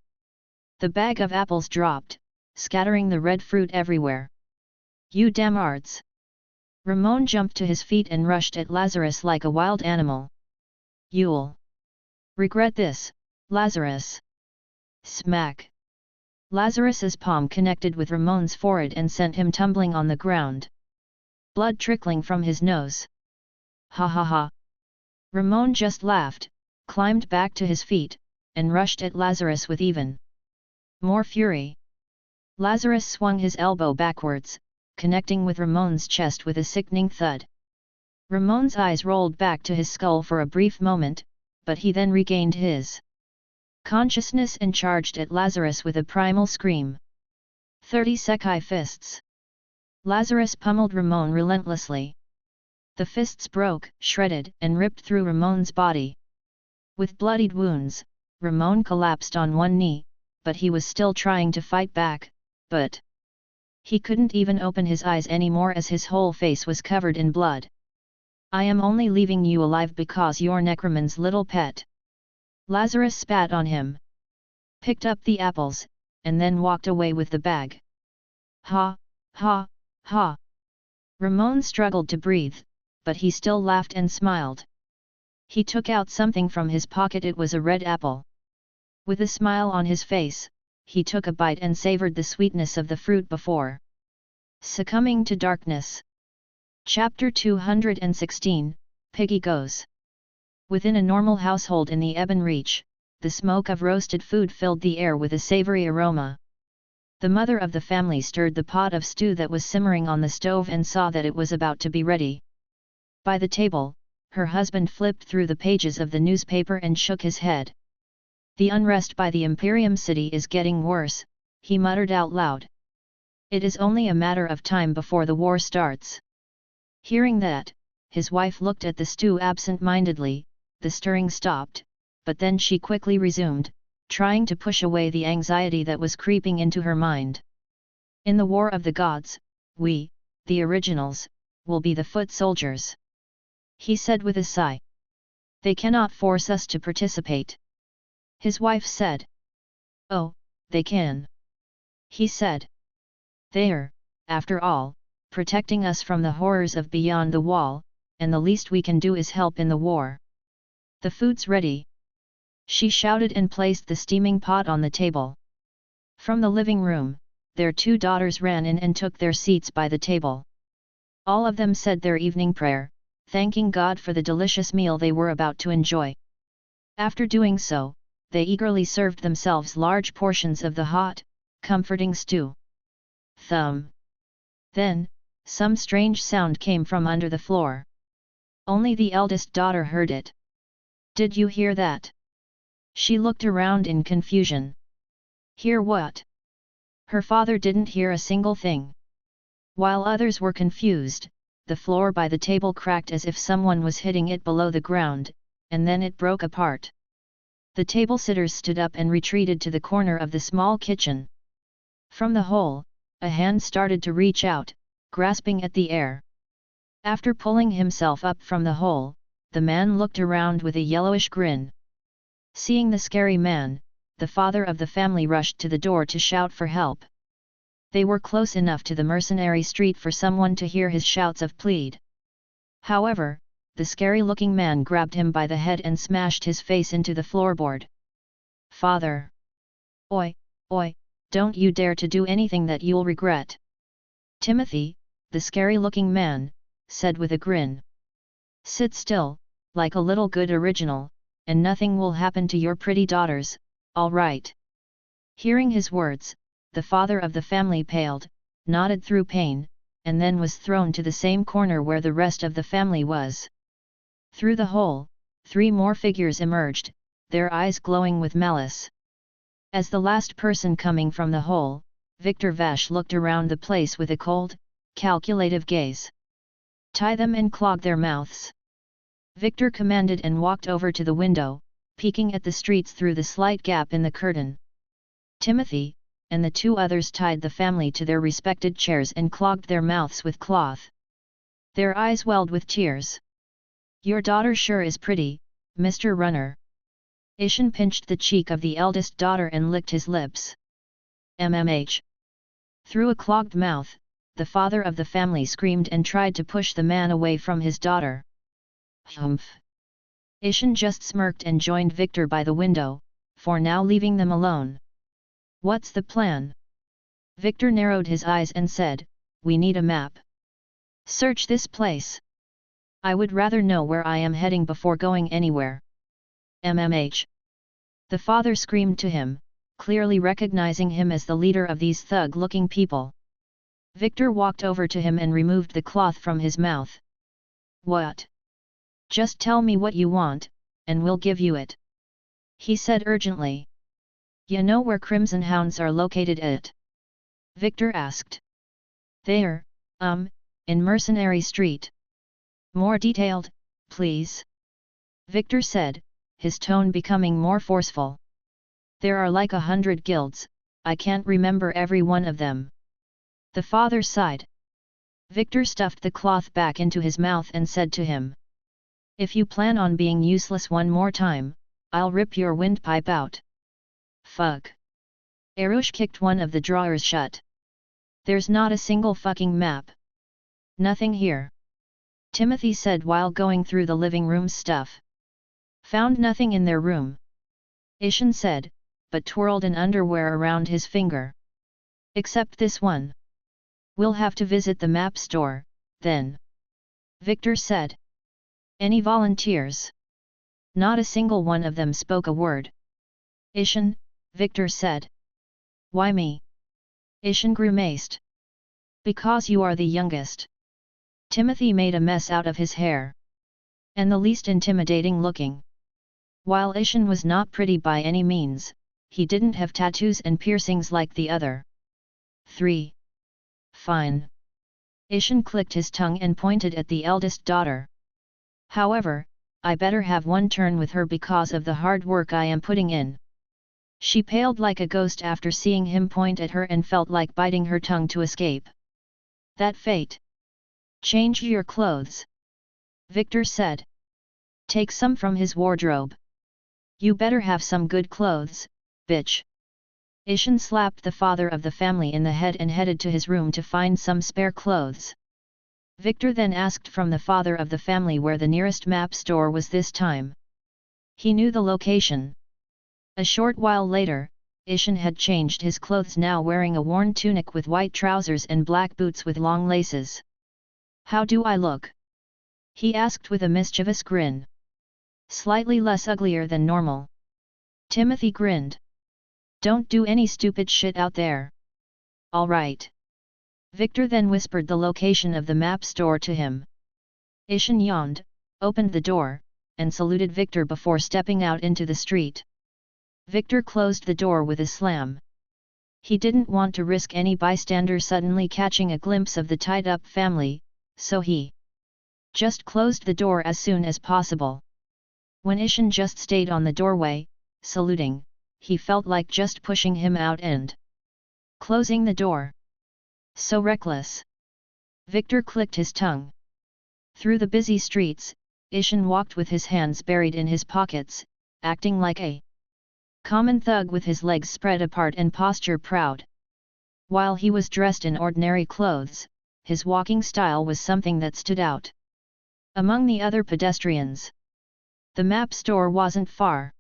The bag of apples dropped, scattering the red fruit everywhere. "You damnards!" Ramon jumped to his feet and rushed at Lazarus like a wild animal. "You'll regret this, Lazarus!" Smack! Lazarus's palm connected with Ramon's forehead and sent him tumbling on the ground. Blood trickling from his nose. "Ha ha ha!" Ramon just laughed, climbed back to his feet, and rushed at Lazarus with even more fury. Lazarus swung his elbow backwards, connecting with Ramon's chest with a sickening thud. Ramon's eyes rolled back to his skull for a brief moment, but he then regained his consciousness and charged at Lazarus with a primal scream. 30 Sekai fists. Lazarus pummeled Ramon relentlessly. The fists broke, shredded, and ripped through Ramon's body. With bloodied wounds, Ramon collapsed on one knee, but he was still trying to fight back, but he couldn't even open his eyes anymore as his whole face was covered in blood. "I am only leaving you alive because you're Necroman's little pet." Lazarus spat on him, picked up the apples, and then walked away with the bag. "Ha, ha, ha!" Ramon struggled to breathe, but he still laughed and smiled. He took out something from his pocket. It was a red apple. With a smile on his face, he took a bite and savored the sweetness of the fruit before succumbing to darkness. Chapter 216, Piggy Goes. Within a normal household in the Ebon Reach, the smoke of roasted food filled the air with a savory aroma. The mother of the family stirred the pot of stew that was simmering on the stove and saw that it was about to be ready. By the table, her husband flipped through the pages of the newspaper and shook his head. "The unrest by the Imperium City is getting worse," he muttered out loud. "It is only a matter of time before the war starts." Hearing that, his wife looked at the stew absent-mindedly. The stirring stopped, but then she quickly resumed, trying to push away the anxiety that was creeping into her mind. "In the War of the Gods, we, the originals, will be the foot soldiers," he said with a sigh. "They cannot force us to participate," his wife said. "Oh, they can," he said. "They're, after all, protecting us from the horrors of beyond the wall, and the least we can do is help in the war. The food's ready," she shouted and placed the steaming pot on the table. From the living room, their two daughters ran in and took their seats by the table. All of them said their evening prayer, thanking God for the delicious meal they were about to enjoy. After doing so, they eagerly served themselves large portions of the hot, comforting stew. Thump! Then, some strange sound came from under the floor. Only the eldest daughter heard it. "Did you hear that?" She looked around in confusion. "Hear what?" Her father didn't hear a single thing. While others were confused, the floor by the table cracked as if someone was hitting it below the ground, and then it broke apart. The table-sitters stood up and retreated to the corner of the small kitchen. From the hole, a hand started to reach out, grasping at the air. After pulling himself up from the hole, the man looked around with a yellowish grin. Seeing the scary man, the father of the family rushed to the door to shout for help. They were close enough to the mercenary street for someone to hear his shouts of plead. However, the scary-looking man grabbed him by the head and smashed his face into the floorboard. "Father! Oi, oi, don't you dare to do anything that you'll regret!" Timothy, the scary-looking man, said with a grin. "Sit still, like a little good original, and nothing will happen to your pretty daughters, all right?" Hearing his words, the father of the family paled, nodded through pain, and then was thrown to the same corner where the rest of the family was. Through the hole, 3 more figures emerged, their eyes glowing with malice. As the last person coming from the hole, Victor Vash looked around the place with a cold, calculative gaze. "Tie them and clog their mouths," Victor commanded and walked over to the window, peeking at the streets through the slight gap in the curtain. Timothy, and the 2 others tied the family to their respected chairs and clogged their mouths with cloth. Their eyes welled with tears. "Your daughter sure is pretty, Mr. Runner." Ishan pinched the cheek of the eldest daughter and licked his lips. MMH. Through a clogged mouth, the father of the family screamed and tried to push the man away from his daughter. "Humph." Ishan just smirked and joined Victor by the window, for now leaving them alone. "What's the plan?" Victor narrowed his eyes and said, "We need a map. Search this place. I would rather know where I am heading before going anywhere." MMH. The father screamed to him, clearly recognizing him as the leader of these thug-looking people. Victor walked over to him and removed the cloth from his mouth. "What? Just tell me what you want, and we'll give you it," he said urgently. "You know where Crimson Hounds are located at?" Victor asked. "There, in Mercenary Street." "More detailed, please," Victor said, his tone becoming more forceful. "There are like 100 guilds, I can't remember every one of them." The father sighed. Victor stuffed the cloth back into his mouth and said to him, "If you plan on being useless one more time, I'll rip your windpipe out." "Fuck." Arush kicked one of the drawers shut. "There's not a single fucking map. Nothing here," Timothy said while going through the living room's stuff. "Found nothing in their room," Ishan said, but twirled an underwear around his finger. "Except this one. We'll have to visit the map store, then," Victor said. "Any volunteers?" Not a single one of them spoke a word. "Ishan," Victor said. "Why me?" Ishan grimaced. "Because you are the youngest." Timothy made a mess out of his hair. "And the least intimidating looking." While Ishan was not pretty by any means, he didn't have tattoos and piercings like the other 3. "Fine." Ishan clicked his tongue and pointed at the eldest daughter. "However, I better have one turn with her because of the hard work I am putting in." She paled like a ghost after seeing him point at her and felt like biting her tongue to escape. "That fate." "Change your clothes," Victor said. "Take some from his wardrobe. You better have some good clothes, bitch." Ishan slapped the father of the family in the head and headed to his room to find some spare clothes. Victor then asked from the father of the family where the nearest map store was this time. He knew the location. A short while later, Ishan had changed his clothes, now wearing a worn tunic with white trousers and black boots with long laces. "How do I look?" he asked with a mischievous grin. "Slightly less uglier than normal." Timothy grinned. "Don't do any stupid shit out there." "All right." Victor then whispered the location of the map store to him. Ishan yawned, opened the door, and saluted Victor before stepping out into the street. Victor closed the door with a slam. He didn't want to risk any bystander suddenly catching a glimpse of the tied-up family, so he just closed the door as soon as possible. When Ishan just stayed on the doorway, saluting, he felt like just pushing him out and closing the door. So reckless. Victor clicked his tongue. Through the busy streets, Ishan walked with his hands buried in his pockets, acting like a common thug with his legs spread apart and posture proud. While he was dressed in ordinary clothes, his walking style was something that stood out among the other pedestrians. The map store wasn't far.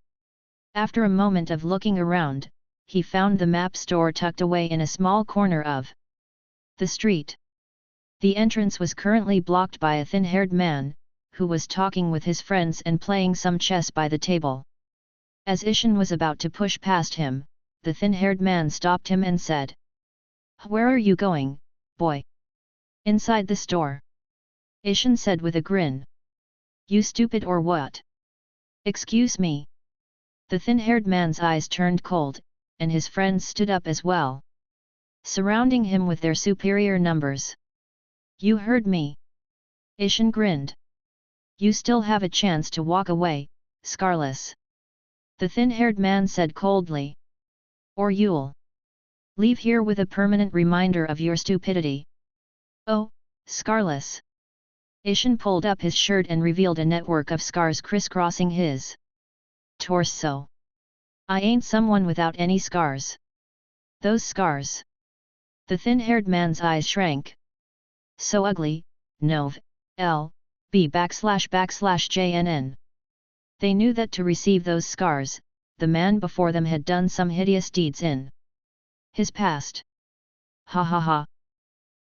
After a moment of looking around, he found the map store tucked away in a small corner of the street. The entrance was currently blocked by a thin-haired man, who was talking with his friends and playing some chess by the table. As Ishan was about to push past him, the thin-haired man stopped him and said, "Where are you going, boy?" "Inside the store," Ishan said with a grin. You stupid or what? Excuse me. The thin-haired man's eyes turned cold, and his friends stood up as well, surrounding him with their superior numbers. You heard me. Ishan grinned. You still have a chance to walk away, Scarless. The thin-haired man said coldly. Or you'll leave here with a permanent reminder of your stupidity. Oh, Scarless. Ishan pulled up his shirt and revealed a network of scars crisscrossing his torso. I ain't someone without any scars. Those scars. The thin-haired man's eyes shrank. So ugly, Nov, L, B / JNN. They knew that to receive those scars, the man before them had done some hideous deeds in his past. Ha ha ha.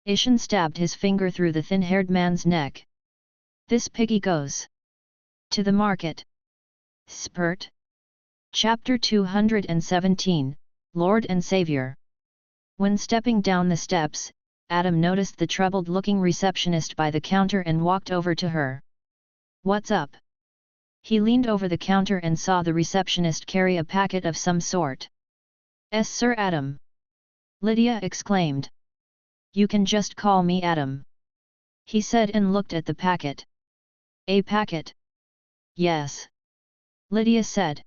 Ishan stabbed his finger through the thin-haired man's neck. This piggy goes to the market. Spurt. Chapter 217, Lord and Savior. When stepping down the steps, Adam noticed the troubled-looking receptionist by the counter and walked over to her. What's up? He leaned over the counter and saw the receptionist carry a packet of some sort. Sir Adam. Lydia exclaimed. You can just call me Adam. He said and looked at the packet. A packet? Yes. Lydia said.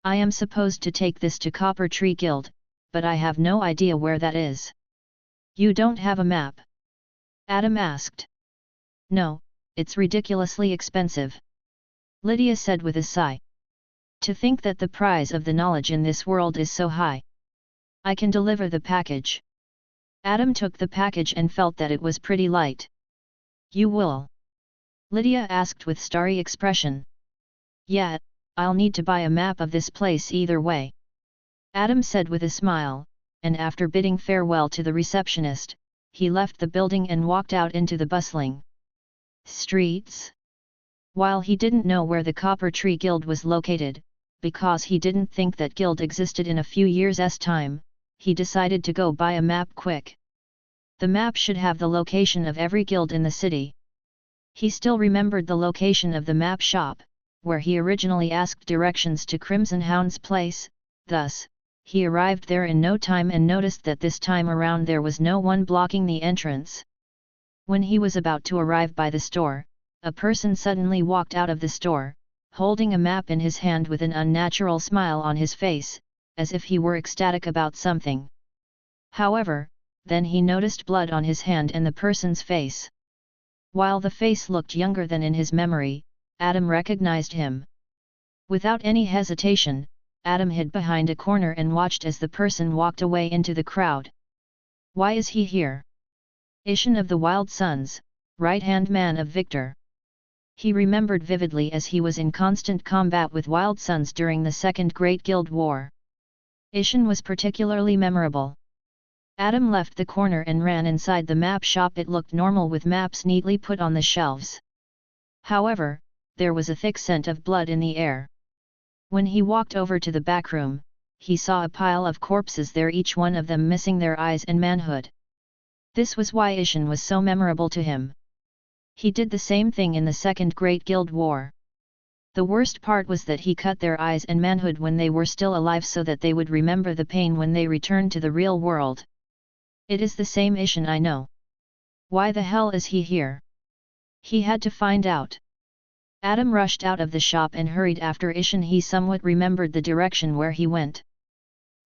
I am supposed to take this to Copper Tree Guild, but I have no idea where that is. You don't have a map? Adam asked. No, it's ridiculously expensive. Lydia said with a sigh. To think that the price of the knowledge in this world is so high. I can deliver the package. Adam took the package and felt that it was pretty light. You will? Lydia asked with starry expression. Yeah, I'll need to buy a map of this place either way. Adam said with a smile, and after bidding farewell to the receptionist, he left the building and walked out into the bustling streets. While he didn't know where the Copper Tree Guild was located, because he didn't think that guild existed in a few years' time, he decided to go buy a map quick. The map should have the location of every guild in the city. He still remembered the location of the map shop, where he originally asked directions to Crimson Hound's place, thus, he arrived there in no time and noticed that this time around there was no one blocking the entrance. When he was about to arrive by the store, a person suddenly walked out of the store, holding a map in his hand with an unnatural smile on his face, as if he were ecstatic about something. However, then he noticed blood on his hand and the person's face. While the face looked younger than in his memory, Adam recognized him. Without any hesitation, Adam hid behind a corner and watched as the person walked away into the crowd. Why is he here? Ishan of the Wild Sons, right-hand man of Victor. He remembered vividly as he was in constant combat with Wild Sons during the Second Great Guild War. Ishan was particularly memorable. Adam left the corner and ran inside the map shop. It looked normal with maps neatly put on the shelves. However, there was a thick scent of blood in the air. When he walked over to the back room, he saw a pile of corpses there, each one of them missing their eyes and manhood. This was why Ishan was so memorable to him. He did the same thing in the Second Great Guild War. The worst part was that he cut their eyes and manhood when they were still alive so that they would remember the pain when they returned to the real world. It is the same Ishan I know. Why the hell is he here? He had to find out. Adam rushed out of the shop and hurried after Ishan. He somewhat remembered the direction where he went.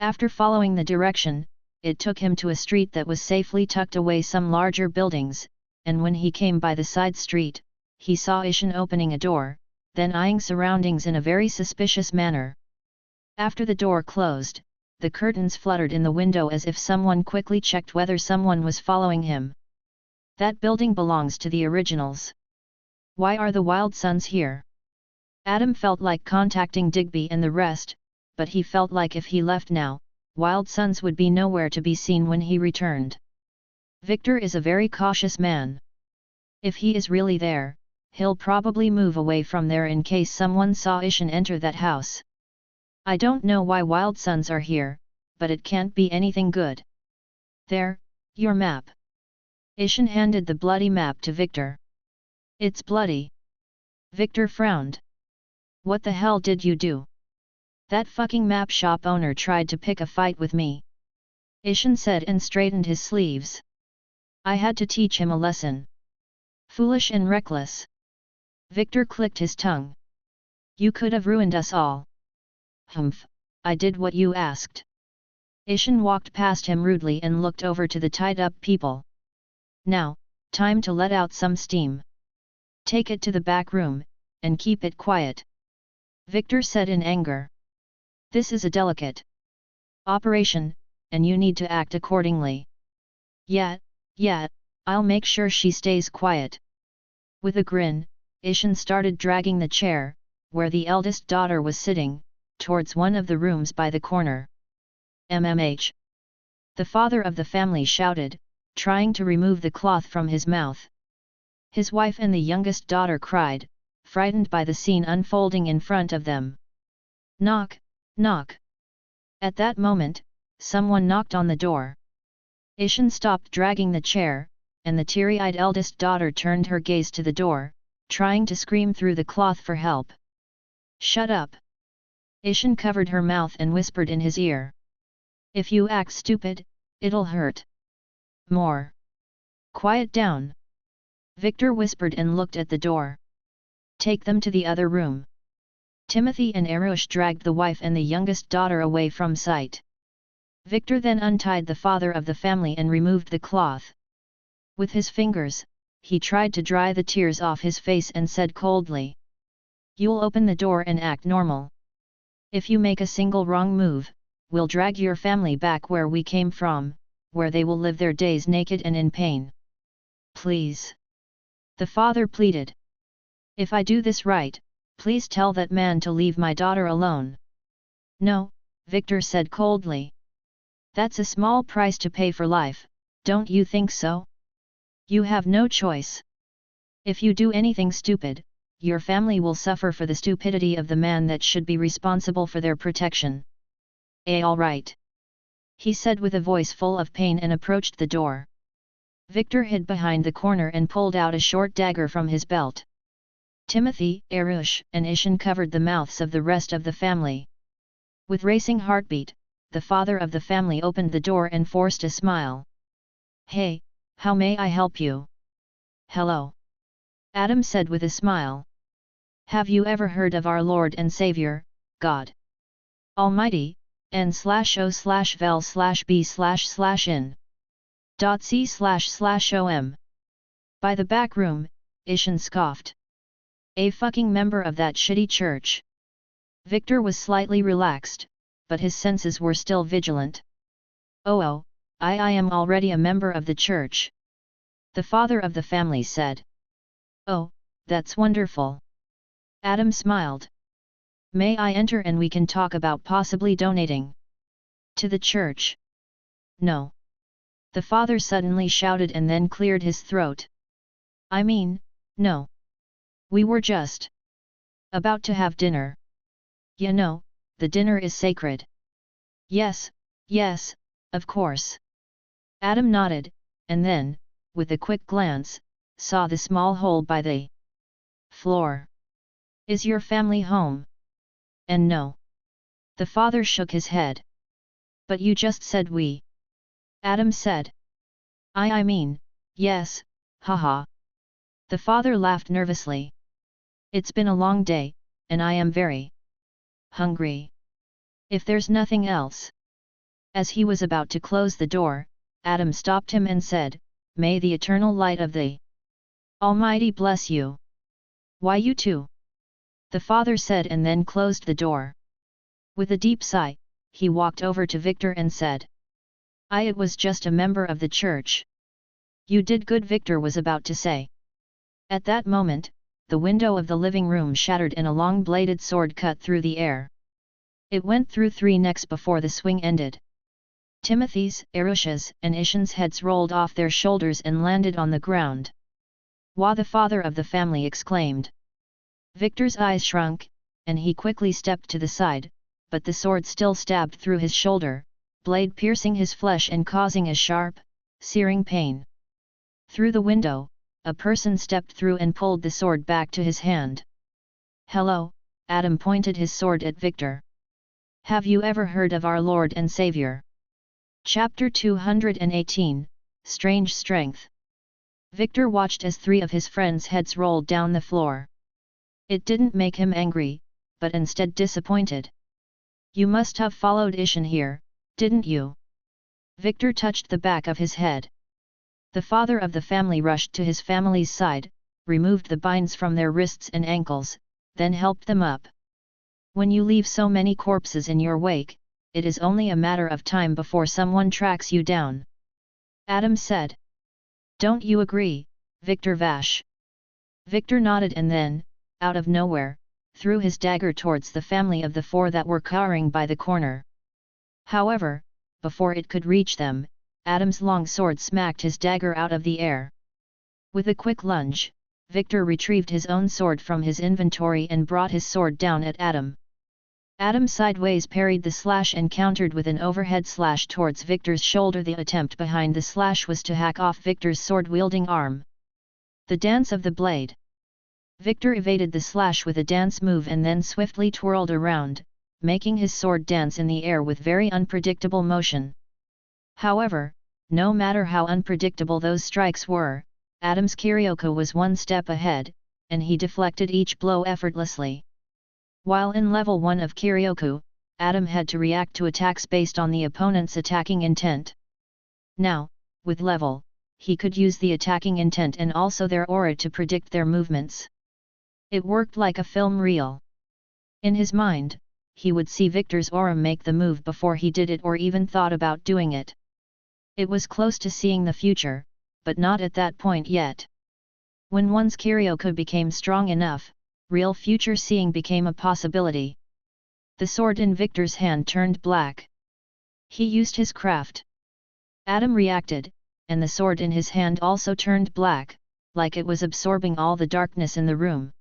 After following the direction, it took him to a street that was safely tucked away some larger buildings, and when he came by the side street, he saw Ishan opening a door, then eyeing surroundings in a very suspicious manner. After the door closed, the curtains fluttered in the window as if someone quickly checked whether someone was following him. That building belongs to the originals. Why are the Wild Sons here? Adam felt like contacting Digby and the rest, but he felt like if he left now, Wild Sons would be nowhere to be seen when he returned. Victor is a very cautious man. If he is really there, he'll probably move away from there in case someone saw Ishan enter that house. I don't know why Wild Sons are here, but it can't be anything good. There, your map. Ishan handed the bloody map to Victor. It's bloody. Victor frowned. What the hell did you do? That fucking map shop owner tried to pick a fight with me. Ishan said and straightened his sleeves. I had to teach him a lesson. Foolish and reckless. Victor clicked his tongue. You could have ruined us all. Humph, I did what you asked. Ishan walked past him rudely and looked over to the tied-up people. Now, time to let out some steam. Take it to the back room, and keep it quiet. Victor said in anger. This is a delicate operation, and you need to act accordingly. Yeah, I'll make sure she stays quiet. With a grin, Ishan started dragging the chair, where the eldest daughter was sitting, towards one of the rooms by the corner. MMH. The father of the family shouted, trying to remove the cloth from his mouth. His wife and the youngest daughter cried, frightened by the scene unfolding in front of them. Knock, knock. At that moment, someone knocked on the door. Ishan stopped dragging the chair, and the teary-eyed eldest daughter turned her gaze to the door, trying to scream through the cloth for help. Shut up. Ishan covered her mouth and whispered in his ear. If you act stupid, it'll hurt more. Quiet down. Victor whispered and looked at the door. Take them to the other room. Timothy and Arush dragged the wife and the youngest daughter away from sight. Victor then untied the father of the family and removed the cloth. With his fingers, he tried to dry the tears off his face and said coldly. You'll open the door and act normal. If you make a single wrong move, we'll drag your family back where we came from, where they will live their days naked and in pain. Please. The father pleaded. If I do this right, please tell that man to leave my daughter alone. No, Victor said coldly. That's a small price to pay for life, don't you think so? You have no choice. If you do anything stupid, your family will suffer for the stupidity of the man that should be responsible for their protection. All right. He said with a voice full of pain and approached the door. Victor hid behind the corner and pulled out a short dagger from his belt. Timothy, Arush, and Ishan covered the mouths of the rest of the family. With racing heartbeat, the father of the family opened the door and forced a smile. Hey, how may I help you? Hello. Adam said with a smile. Have you ever heard of our Lord and Savior, God Almighty, n/o/vel/b/in. .c//om. By the back room, Ishan scoffed. A fucking member of that shitty church. Victor was slightly relaxed, but his senses were still vigilant. Oh, I am already a member of the church. The father of the family said. Oh, that's wonderful. Adam smiled. May I enter and we can talk about possibly donating to the church? No. The father suddenly shouted and then cleared his throat. I mean, no. We were just about to have dinner. You know, the dinner is sacred. Yes, of course. Adam nodded, and then, with a quick glance, saw the small hole by the floor. Is your family home? And no. The father shook his head. But you just said we. Adam said. I mean, yes, haha. The father laughed nervously. It's been a long day, and I am very hungry. If there's nothing else. As he was about to close the door, Adam stopped him and said, May the eternal light of the Almighty bless you. Why you too? The father said and then closed the door. With a deep sigh, he walked over to Victor and said. It was just a member of the church. You did good, Victor was about to say. At that moment, the window of the living room shattered and a long-bladed sword cut through the air. It went through 3 necks before the swing ended. Timothy's, Arush's, and Ishan's heads rolled off their shoulders and landed on the ground. Wah! The father of the family exclaimed. Victor's eyes shrunk, and he quickly stepped to the side, but the sword still stabbed through his shoulder, blade piercing his flesh and causing a sharp, searing pain. Through the window, a person stepped through and pulled the sword back to his hand. Hello, Adam pointed his sword at Victor. Have you ever heard of our Lord and Savior? Chapter 218, Strange Strength. Victor watched as 3 of his friends' heads rolled down the floor. It didn't make him angry, but instead disappointed. You must have followed Ishan here, didn't you? Victor touched the back of his head. The father of the family rushed to his family's side, removed the binds from their wrists and ankles, then helped them up. When you leave so many corpses in your wake, it is only a matter of time before someone tracks you down. Adam said. Don't you agree, Victor Vash? Victor nodded and then, out of nowhere, threw his dagger towards the family of the 4 that were cowering by the corner. However, before it could reach them, Adam's long sword smacked his dagger out of the air. With a quick lunge, Victor retrieved his own sword from his inventory and brought his sword down at Adam. Adam sideways parried the slash and countered with an overhead slash towards Victor's shoulder. The attempt behind the slash was to hack off Victor's sword-wielding arm. The dance of the blade. Victor evaded the slash with a dance move and then swiftly twirled around, making his sword dance in the air with very unpredictable motion. However, no matter how unpredictable those strikes were, Adam's Kiryoku was 1 step ahead, and he deflected each blow effortlessly. While in level 1 of Kiryoku, Adam had to react to attacks based on the opponent's attacking intent. Now, with level, he could use the attacking intent and also their aura to predict their movements. It worked like a film reel. In his mind, he would see Victor's aura make the move before he did it or even thought about doing it. It was close to seeing the future, but not at that point yet. When one's Kiryoku became strong enough, real future seeing became a possibility. The sword in Victor's hand turned black. He used his craft. Adam reacted, and the sword in his hand also turned black, like it was absorbing all the darkness in the room.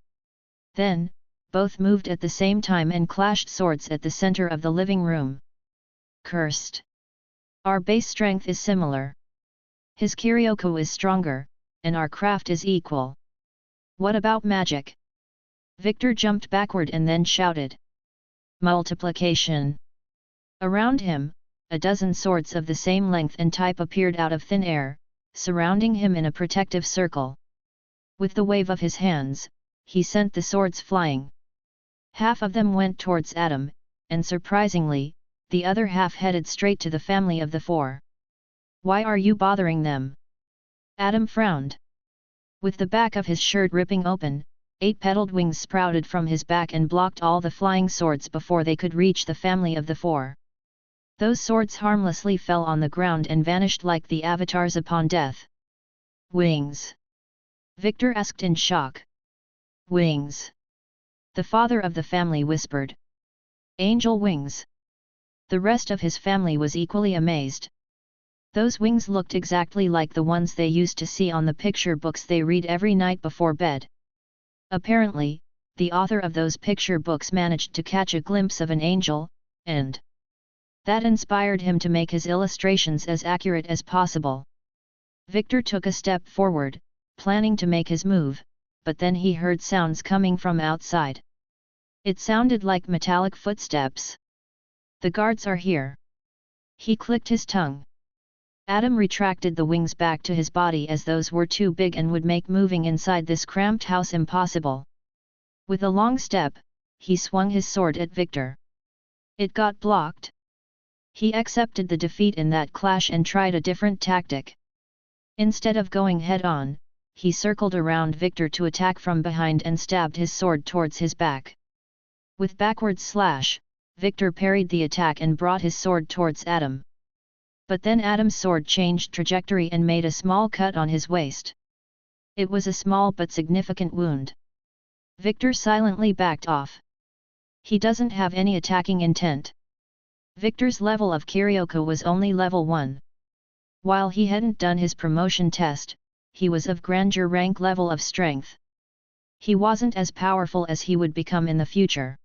Then, both moved at the same time and clashed swords at the center of the living room. Cursed. Our base strength is similar. His Kiryoku is stronger, and our craft is equal. What about magic? Victor jumped backward and then shouted. Multiplication. Around him, a dozen swords of the same length and type appeared out of thin air, surrounding him in a protective circle. With the wave of his hands, he sent the swords flying. Half of them went towards Adam, and surprisingly, the other half headed straight to the family of the 4. Why are you bothering them? Adam frowned. With the back of his shirt ripping open, 8 petaled wings sprouted from his back and blocked all the flying swords before they could reach the family of the 4. Those swords harmlessly fell on the ground and vanished like the avatars upon death. Wings? Victor asked in shock. Wings? The father of the family whispered. Angel wings. The rest of his family was equally amazed. Those wings looked exactly like the ones they used to see on the picture books they read every night before bed. Apparently, the author of those picture books managed to catch a glimpse of an angel, and that inspired him to make his illustrations as accurate as possible. Victor took a step forward, planning to make his move, but then he heard sounds coming from outside. It sounded like metallic footsteps. The guards are here. He clicked his tongue. Adam retracted the wings back to his body as those were too big and would make moving inside this cramped house impossible. With a long step, he swung his sword at Victor. It got blocked. He accepted the defeat in that clash and tried a different tactic. Instead of going head-on, he circled around Victor to attack from behind and stabbed his sword towards his back. With backward slash, Victor parried the attack and brought his sword towards Adam. But then Adam's sword changed trajectory and made a small cut on his waist. It was a small but significant wound. Victor silently backed off. He doesn't have any attacking intent. Victor's level of Kiryoku was only level 1. While he hadn't done his promotion test, he was of grandeur rank level of strength. He wasn't as powerful as he would become in the future.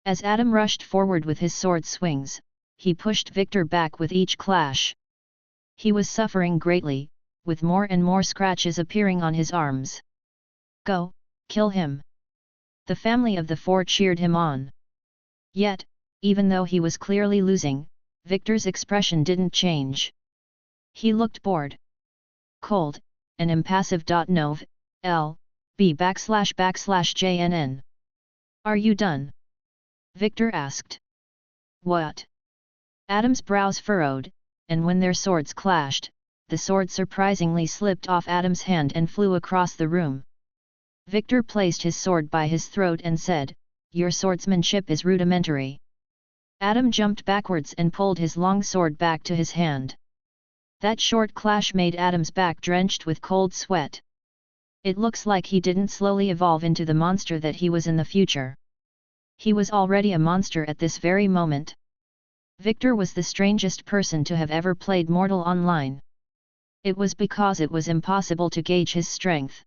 As Adam rushed forward with his sword swings, he pushed Victor back with each clash. He was suffering greatly, with more and more scratches appearing on his arms. Go, kill him! The family of the four cheered him on. Yet, even though he was clearly losing, Victor's expression didn't change. He looked cold, and impassive. Nov. L. B //JNN. Are you done? Victor asked. What? Adam's brows furrowed, and when their swords clashed, the sword surprisingly slipped off Adam's hand and flew across the room. Victor placed his sword by his throat and said, "Your swordsmanship is rudimentary." Adam jumped backwards and pulled his long sword back to his hand. That short clash made Adam's back drenched with cold sweat. It looks like he didn't slowly evolve into the monster that he was in the future. He was already a monster at this very moment. Victor was the strangest person to have ever played Mortal Online. It was because it was impossible to gauge his strength.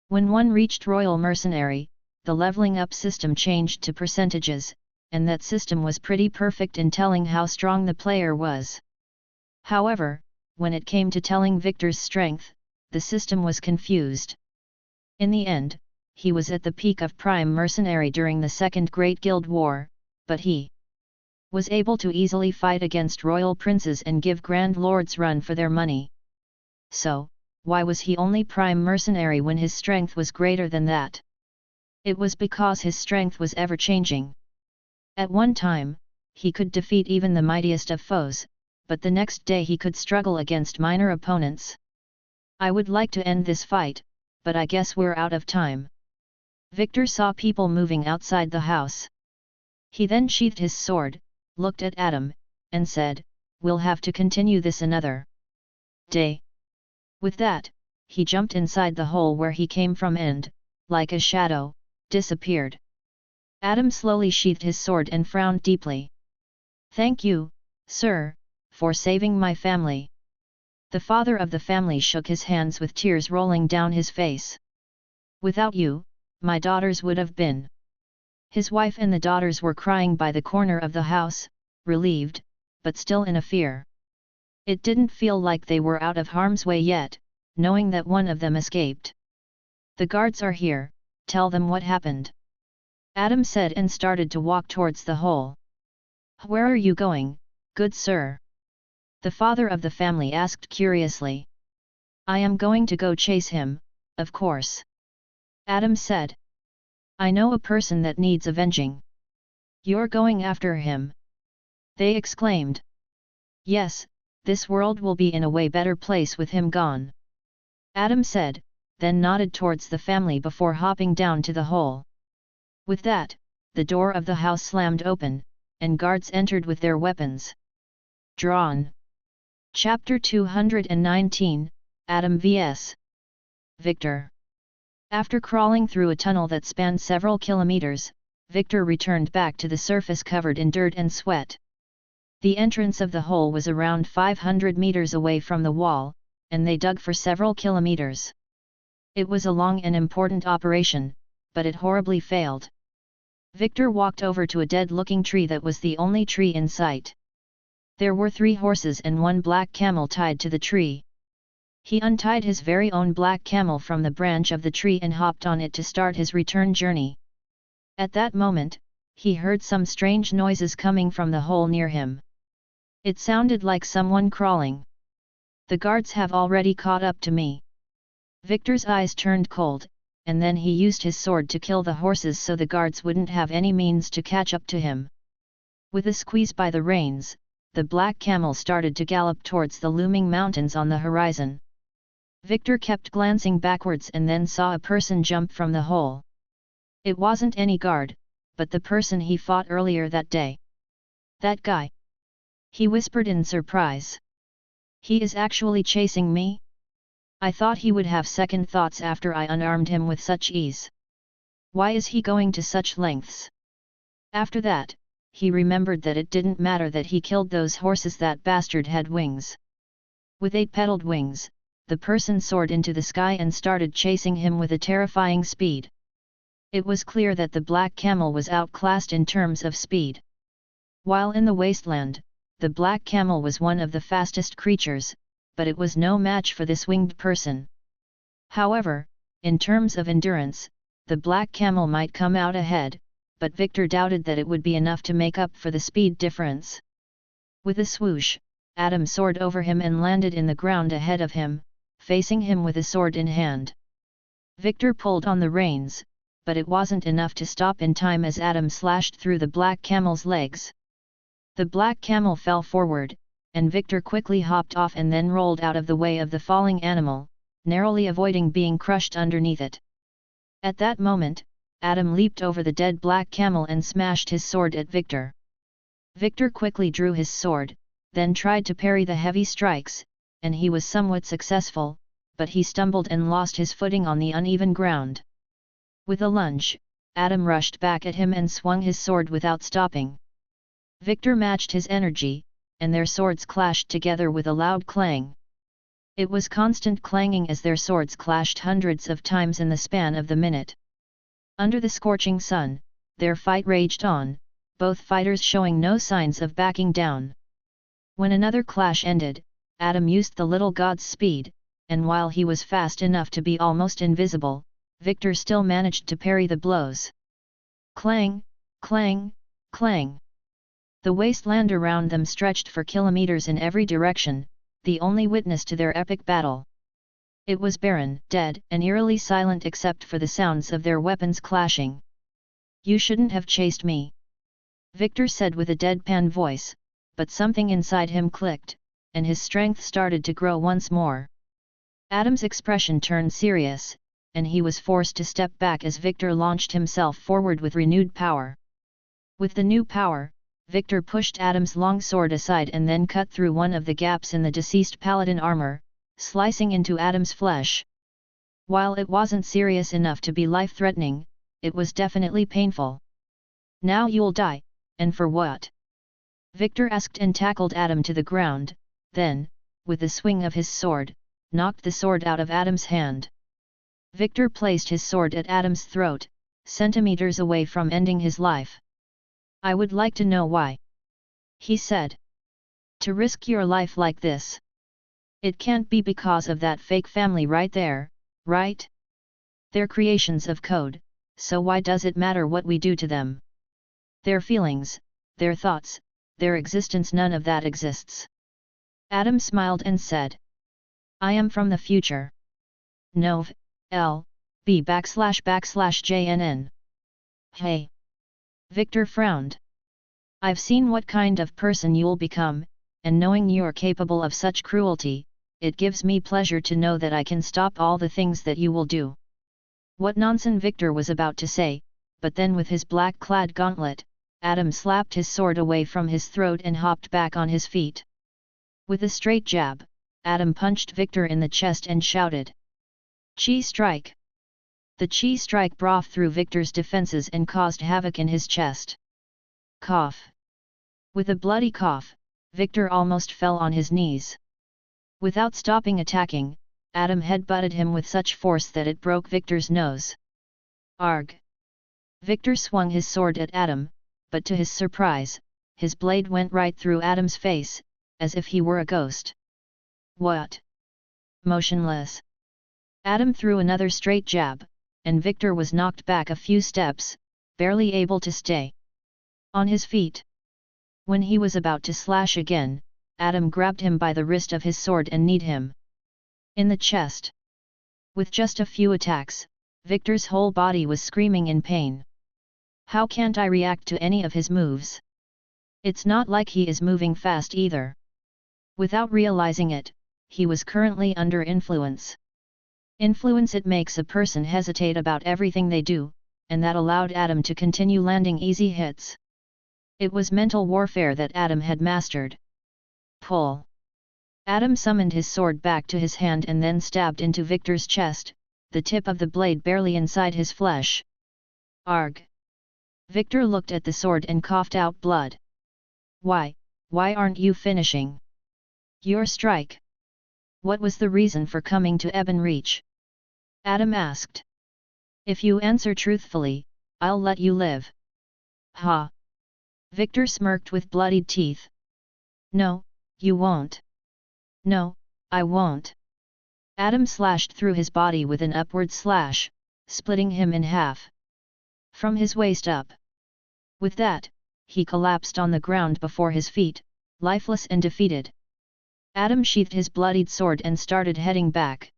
When one reached Royal Mercenary, the leveling up system changed to percentages, and that system was pretty perfect in telling how strong the player was. However, when it came to telling Victor's strength, the system was confused. In the end, he was at the peak of Prime Mercenary during the Second Great Guild War, but he was able to easily fight against royal princes and give Grand Lords run for their money. So, why was he only Prime Mercenary when his strength was greater than that? It was because his strength was ever-changing. At one time, he could defeat even the mightiest of foes, but the next day he could struggle against minor opponents. I would like to end this fight, but I guess we're out of time. Victor saw people moving outside the house. He then sheathed his sword, looked at Adam, and said, "We'll have to continue this another day." With that, he jumped inside the hole where he came from and, like a shadow, disappeared. Adam slowly sheathed his sword and frowned deeply. "Thank you, sir, for saving my family." The father of the family shook his hands with tears rolling down his face. "Without you, my daughters would have been." His wife and the daughters were crying by the corner of the house, relieved, but still in a fear. It didn't feel like they were out of harm's way yet, knowing that one of them escaped. "The guards are here, tell them what happened," Adam said and started to walk towards the hole. "Where are you going, good sir?" the father of the family asked curiously. "I am going to go chase him, of course," Adam said. "I know a person that needs avenging." "You're going after him?" they exclaimed. "Yes, this world will be in a way better place with him gone," Adam said, then nodded towards the family before hopping down to the hole. With that, the door of the house slammed open, and guards entered with their weapons drawn. Chapter 219, Adam vs. Victor. After crawling through a tunnel that spanned several kilometers, Victor returned back to the surface covered in dirt and sweat. The entrance of the hole was around 500 meters away from the wall, and they dug for several kilometers. It was a long and important operation, but it horribly failed. Victor walked over to a dead-looking tree that was the only tree in sight. There were 3 horses and 1 black camel tied to the tree. He untied his very own black camel from the branch of the tree and hopped on it to start his return journey. At that moment, he heard some strange noises coming from the hole near him. It sounded like someone crawling. "The guards have already caught up to me." Victor's eyes turned cold, and then he used his sword to kill the horses so the guards wouldn't have any means to catch up to him. With a squeeze by the reins, the black camel started to gallop towards the looming mountains on the horizon. Victor kept glancing backwards and then saw a person jump from the hole. It wasn't any guard, but the person he fought earlier that day. "That guy!" he whispered in surprise. "He is actually chasing me? I thought he would have second thoughts after I unarmed him with such ease. Why is he going to such lengths?" After that, he remembered that it didn't matter that he killed those horses, that bastard had wings. With 8-petaled wings, the person soared into the sky and started chasing him with a terrifying speed. It was clear that the black camel was outclassed in terms of speed. While in the wasteland, the black camel was one of the fastest creatures, but it was no match for this winged person. However, in terms of endurance, the black camel might come out ahead, but Victor doubted that it would be enough to make up for the speed difference. With a swoosh, Adam soared over him and landed in the ground ahead of him, facing him with a sword in hand. Victor pulled on the reins, but it wasn't enough to stop in time as Adam slashed through the black camel's legs. The black camel fell forward, and Victor quickly hopped off and then rolled out of the way of the falling animal, narrowly avoiding being crushed underneath it. At that moment, Adam leaped over the dead black camel and smashed his sword at Victor. Victor quickly drew his sword, then tried to parry the heavy strikes, and he was somewhat successful, but he stumbled and lost his footing on the uneven ground. With a lunge, Adam rushed back at him and swung his sword without stopping. Victor matched his energy, and their swords clashed together with a loud clang. It was constant clanging as their swords clashed hundreds of times in the span of the minute. Under the scorching sun, their fight raged on, both fighters showing no signs of backing down. When another clash ended, Adam used the little god's speed, and while he was fast enough to be almost invisible, Victor still managed to parry the blows. Clang, clang, clang. The wasteland around them stretched for kilometers in every direction, the only witness to their epic battle. It was barren, dead, and eerily silent except for the sounds of their weapons clashing. "You shouldn't have chased me," Victor said with a deadpan voice, but something inside him clicked, and his strength started to grow once more. Adam's expression turned serious, and he was forced to step back as Victor launched himself forward with renewed power. With the new power, Victor pushed Adam's long sword aside and then cut through one of the gaps in the deceased paladin armor, slicing into Adam's flesh. While it wasn't serious enough to be life-threatening, it was definitely painful. "Now you'll die, and for what?" Victor asked and tackled Adam to the ground, then, with the swing of his sword, knocked the sword out of Adam's hand. Victor placed his sword at Adam's throat, centimeters away from ending his life. "I would like to know why," he said. "To risk your life like this? It can't be because of that fake family right there, right? They're creations of code, so why does it matter what we do to them? Their feelings, their thoughts, their existence, none of that exists." Adam smiled and said, "I am from the future. Nov. L. B //JNN. Hey." Victor frowned. "I've seen what kind of person you'll become, and knowing you're capable of such cruelty, it gives me pleasure to know that I can stop all the things that you will do." What nonsense Victor was about to say, but then with his black-clad gauntlet, Adam slapped his sword away from his throat and hopped back on his feet. With a straight jab, Adam punched Victor in the chest and shouted, "Chi strike!" The chi strike broke through Victor's defenses and caused havoc in his chest. Cough. With a bloody cough, Victor almost fell on his knees. Without stopping attacking, Adam headbutted him with such force that it broke Victor's nose. Arg! Victor swung his sword at Adam, but to his surprise, his blade went right through Adam's face, as if he were a ghost. "What?" Motionless. Adam threw another straight jab, and Victor was knocked back a few steps, barely able to stay on his feet. When he was about to slash again, Adam grabbed him by the wrist of his sword and kneed him in the chest. With just a few attacks, Victor's whole body was screaming in pain. How can't I react to any of his moves? It's not like he is moving fast either. Without realizing it, he was currently under influence. Influence, it makes a person hesitate about everything they do, and that allowed Adam to continue landing easy hits. It was mental warfare that Adam had mastered. Pull. Adam summoned his sword back to his hand and then stabbed into Victor's chest, the tip of the blade barely inside his flesh. Arg! Victor looked at the sword and coughed out blood. Why aren't you finishing your strike? What was the reason for coming to Ebon Reach? Adam asked. If you answer truthfully, I'll let you live. Ha! Victor smirked with bloodied teeth. No, you won't. No, I won't. Adam slashed through his body with an upward slash, splitting him in half. From his waist up. With that, he collapsed on the ground before his feet, lifeless and defeated. Adam sheathed his bloodied sword and started heading back.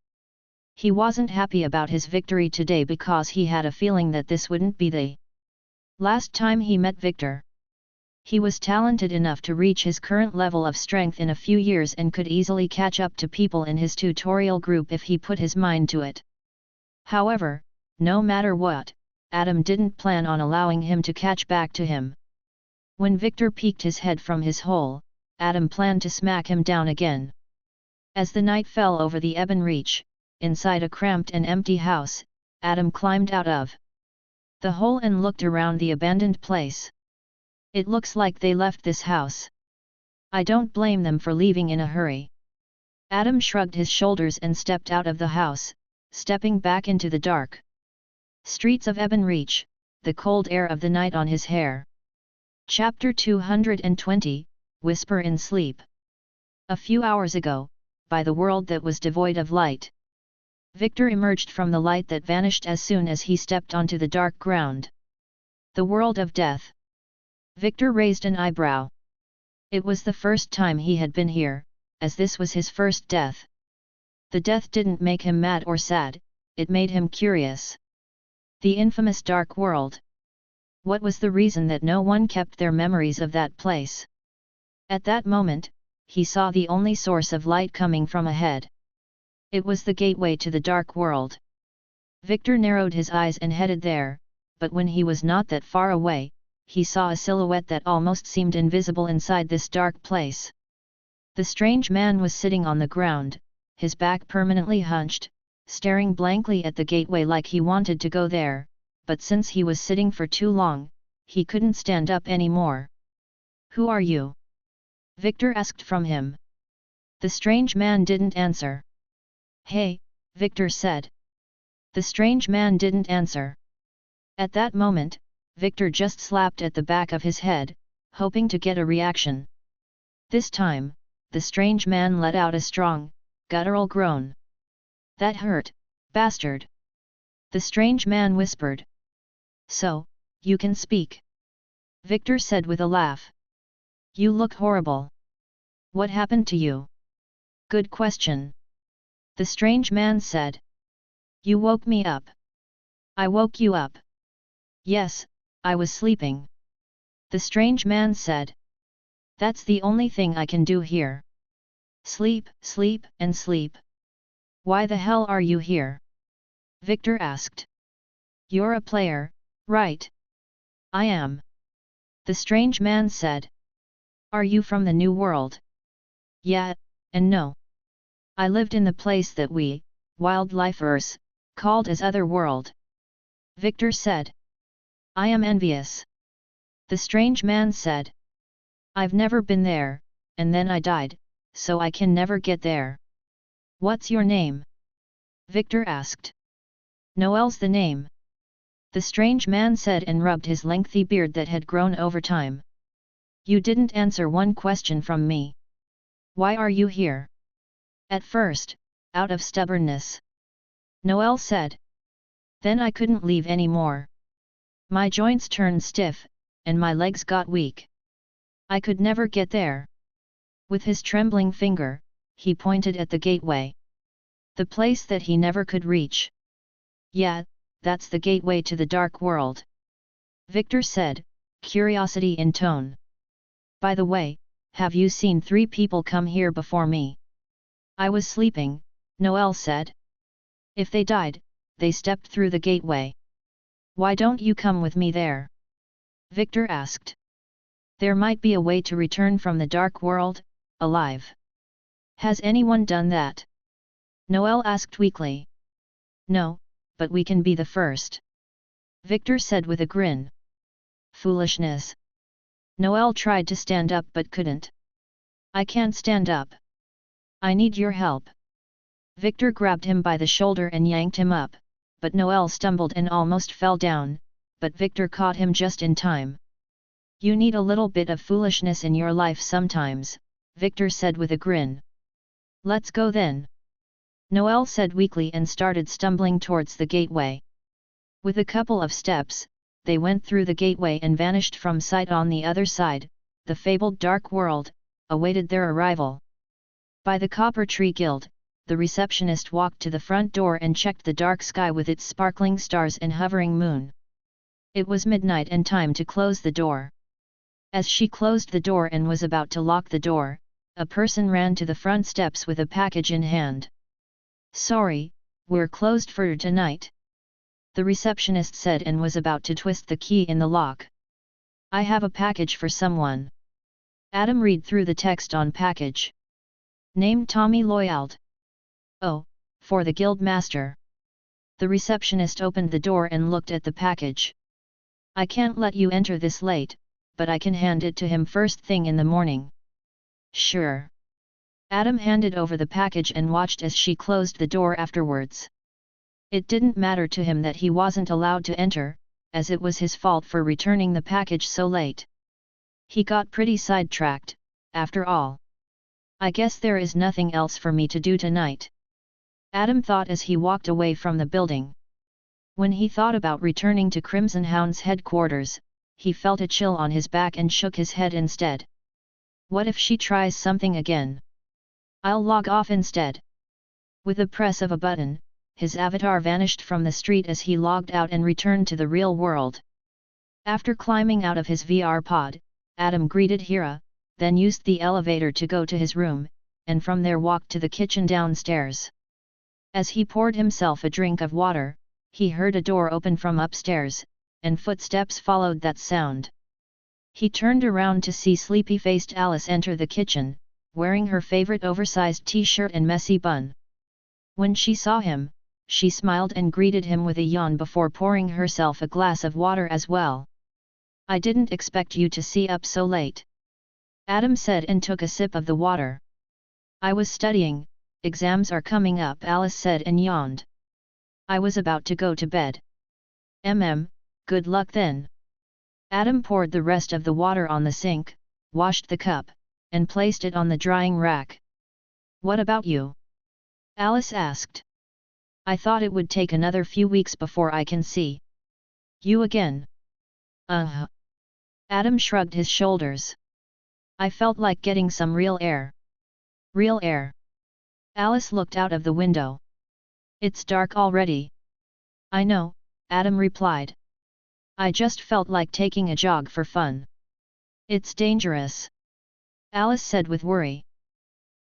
He wasn't happy about his victory today because he had a feeling that this wouldn't be the last time he met Victor. He was talented enough to reach his current level of strength in a few years and could easily catch up to people in his tutorial group if he put his mind to it. However, no matter what, Adam didn't plan on allowing him to catch back to him. When Victor peeked his head from his hole, Adam planned to smack him down again. As the night fell over the Ebon Reach, inside a cramped and empty house, Adam climbed out of the hole and looked around the abandoned place. It looks like they left this house. I don't blame them for leaving in a hurry. Adam shrugged his shoulders and stepped out of the house, stepping back into the dark streets of Ebon Reach, the cold air of the night on his hair. Chapter 220, Whisper in Sleep. A few hours ago, by the world that was devoid of light, Victor emerged from the light that vanished as soon as he stepped onto the dark ground. The world of death. Victor raised an eyebrow. It was the first time he had been here, as this was his first death. The death didn't make him mad or sad, it made him curious. The infamous dark world. What was the reason that no one kept their memories of that place? At that moment, he saw the only source of light coming from ahead. It was the gateway to the dark world. Victor narrowed his eyes and headed there, but when he was not that far away, he saw a silhouette that almost seemed invisible inside this dark place. The strange man was sitting on the ground, his back permanently hunched, staring blankly at the gateway like he wanted to go there, but since he was sitting for too long, he couldn't stand up anymore. "Who are you?" Victor asked from him. The strange man didn't answer. "Hey," Victor said. The strange man didn't answer. At that moment, Victor just slapped at the back of his head, hoping to get a reaction. This time, the strange man let out a strong, guttural groan. "That hurt, bastard," the strange man whispered. "So, you can speak," Victor said with a laugh. "You look horrible. What happened to you?" "Good question," the strange man said. "You woke me up." "I woke you up." "Yes, I was sleeping," the strange man said. "That's the only thing I can do here. Sleep, sleep, and sleep." "Why the hell are you here?" Victor asked. "You're a player, right?" "I am," the strange man said. "Are you from the New World?" "Yeah, and no. I lived in the place that we, wildlifers, called as Otherworld," Victor said. "I am envious," the strange man said. "I've never been there, and then I died, so I can never get there." "What's your name?" Victor asked. "Noel's the name," the strange man said and rubbed his lengthy beard that had grown over time. "You didn't answer one question from me. Why are you here?" "At first, out of stubbornness," Noel said. "Then I couldn't leave anymore. My joints turned stiff, and my legs got weak. I could never get there." With his trembling finger, he pointed at the gateway. "The place that he never could reach." "Yeah, that's the gateway to the dark world," Victor said, curiosity in tone. "By the way, have you seen 3 people come here before me?" "I was sleeping," Noel said. "If they died, they stepped through the gateway. Why don't you come with me there?" Victor asked. "There might be a way to return from the dark world, alive." "Has anyone done that?" Noel asked weakly. "No, but we can be the first," Victor said with a grin. "Foolishness." Noel tried to stand up but couldn't. "I can't stand up. I need your help." Victor grabbed him by the shoulder and yanked him up, but Noel stumbled and almost fell down, but Victor caught him just in time. "You need a little bit of foolishness in your life sometimes," Victor said with a grin. "Let's go then," Noel said weakly and started stumbling towards the gateway. With a couple of steps, they went through the gateway and vanished from sight on the other side. The fabled dark world awaited their arrival. By the Copper Tree Guild, the receptionist walked to the front door and checked the dark sky with its sparkling stars and hovering moon. It was midnight and time to close the door. As she closed the door and was about to lock the door, a person ran to the front steps with a package in hand. "Sorry, we're closed for tonight," the receptionist said and was about to twist the key in the lock. "I have a package for someone." Adam read through the text on package. Name Tommy Loyald. "Oh, for the guild master." The receptionist opened the door and looked at the package. "I can't let you enter this late, but I can hand it to him first thing in the morning." "Sure." Adam handed over the package and watched as she closed the door afterwards. It didn't matter to him that he wasn't allowed to enter, as it was his fault for returning the package so late. He got pretty sidetracked, after all. "I guess there is nothing else for me to do tonight," Adam thought as he walked away from the building. When he thought about returning to Crimson Hound's headquarters, he felt a chill on his back and shook his head instead. What if she tries something again? "I'll log off instead." With a press of a button, his avatar vanished from the street as he logged out and returned to the real world. After climbing out of his VR pod, Adam greeted Hira, then used the elevator to go to his room, and from there walked to the kitchen downstairs. As he poured himself a drink of water, he heard a door open from upstairs, and footsteps followed that sound. He turned around to see sleepy-faced Alice enter the kitchen, wearing her favorite oversized t-shirt and messy bun. When she saw him, she smiled and greeted him with a yawn before pouring herself a glass of water as well. "I didn't expect you to see up so late," Adam said and took a sip of the water. "I was studying, exams are coming up," Alice said and yawned. "I was about to go to bed." Good luck then." Adam poured the rest of the water on the sink, washed the cup, and placed it on the drying rack. "What about you?" Alice asked. "I thought it would take another few weeks before I can see you again." Adam shrugged his shoulders. "I felt like getting some real air." "Real air?" Alice looked out of the window. "It's dark already." "I know," Adam replied. "I just felt like taking a jog for fun." "It's dangerous," Alice said with worry.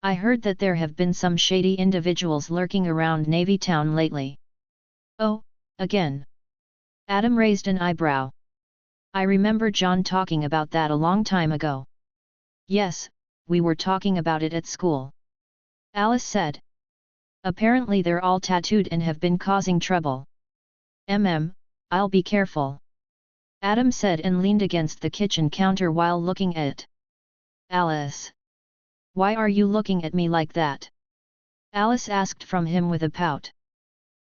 "I heard that there have been some shady individuals lurking around Navy Town lately." "Oh, again?" Adam raised an eyebrow. "I remember John talking about that a long time ago." "Yes, we were talking about it at school," Alice said. "Apparently they're all tattooed and have been causing trouble." I'll be careful," Adam said and leaned against the kitchen counter while looking at Alice. "Why are you looking at me like that?" Alice asked from him with a pout.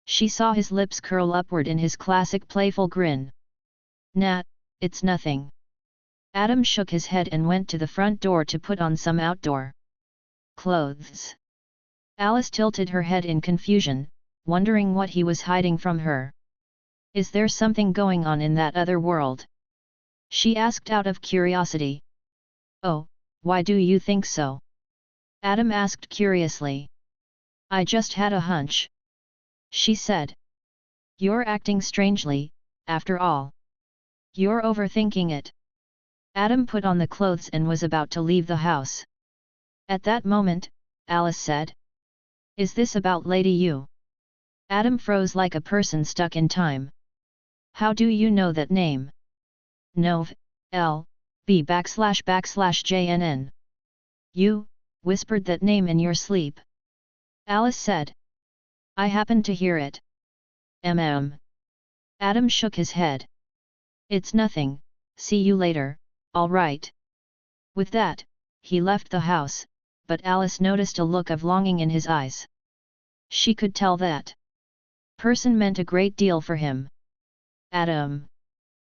She saw his lips curl upward in his classic playful grin. "Nah, it's nothing." Adam shook his head and went to the front door to put on some outdoor clothes. Alice tilted her head in confusion, wondering what he was hiding from her. "Is there something going on in that other world?" she asked out of curiosity. "Oh, why do you think so?" Adam asked curiously. "I just had a hunch," she said. "You're acting strangely, after all. You're overthinking it." Adam put on the clothes and was about to leave the house. At that moment, Alice said, "Is this about Lady Yu?" Adam froze like a person stuck in time. "How do you know that name?" "Nov, L, B / JNN. "You whispered that name in your sleep," Alice said. "I happened to hear it." Adam shook his head. "It's nothing, see you later, all right." With that, he left the house, but Alice noticed a look of longing in his eyes. She could tell that person meant a great deal for him. "Adam."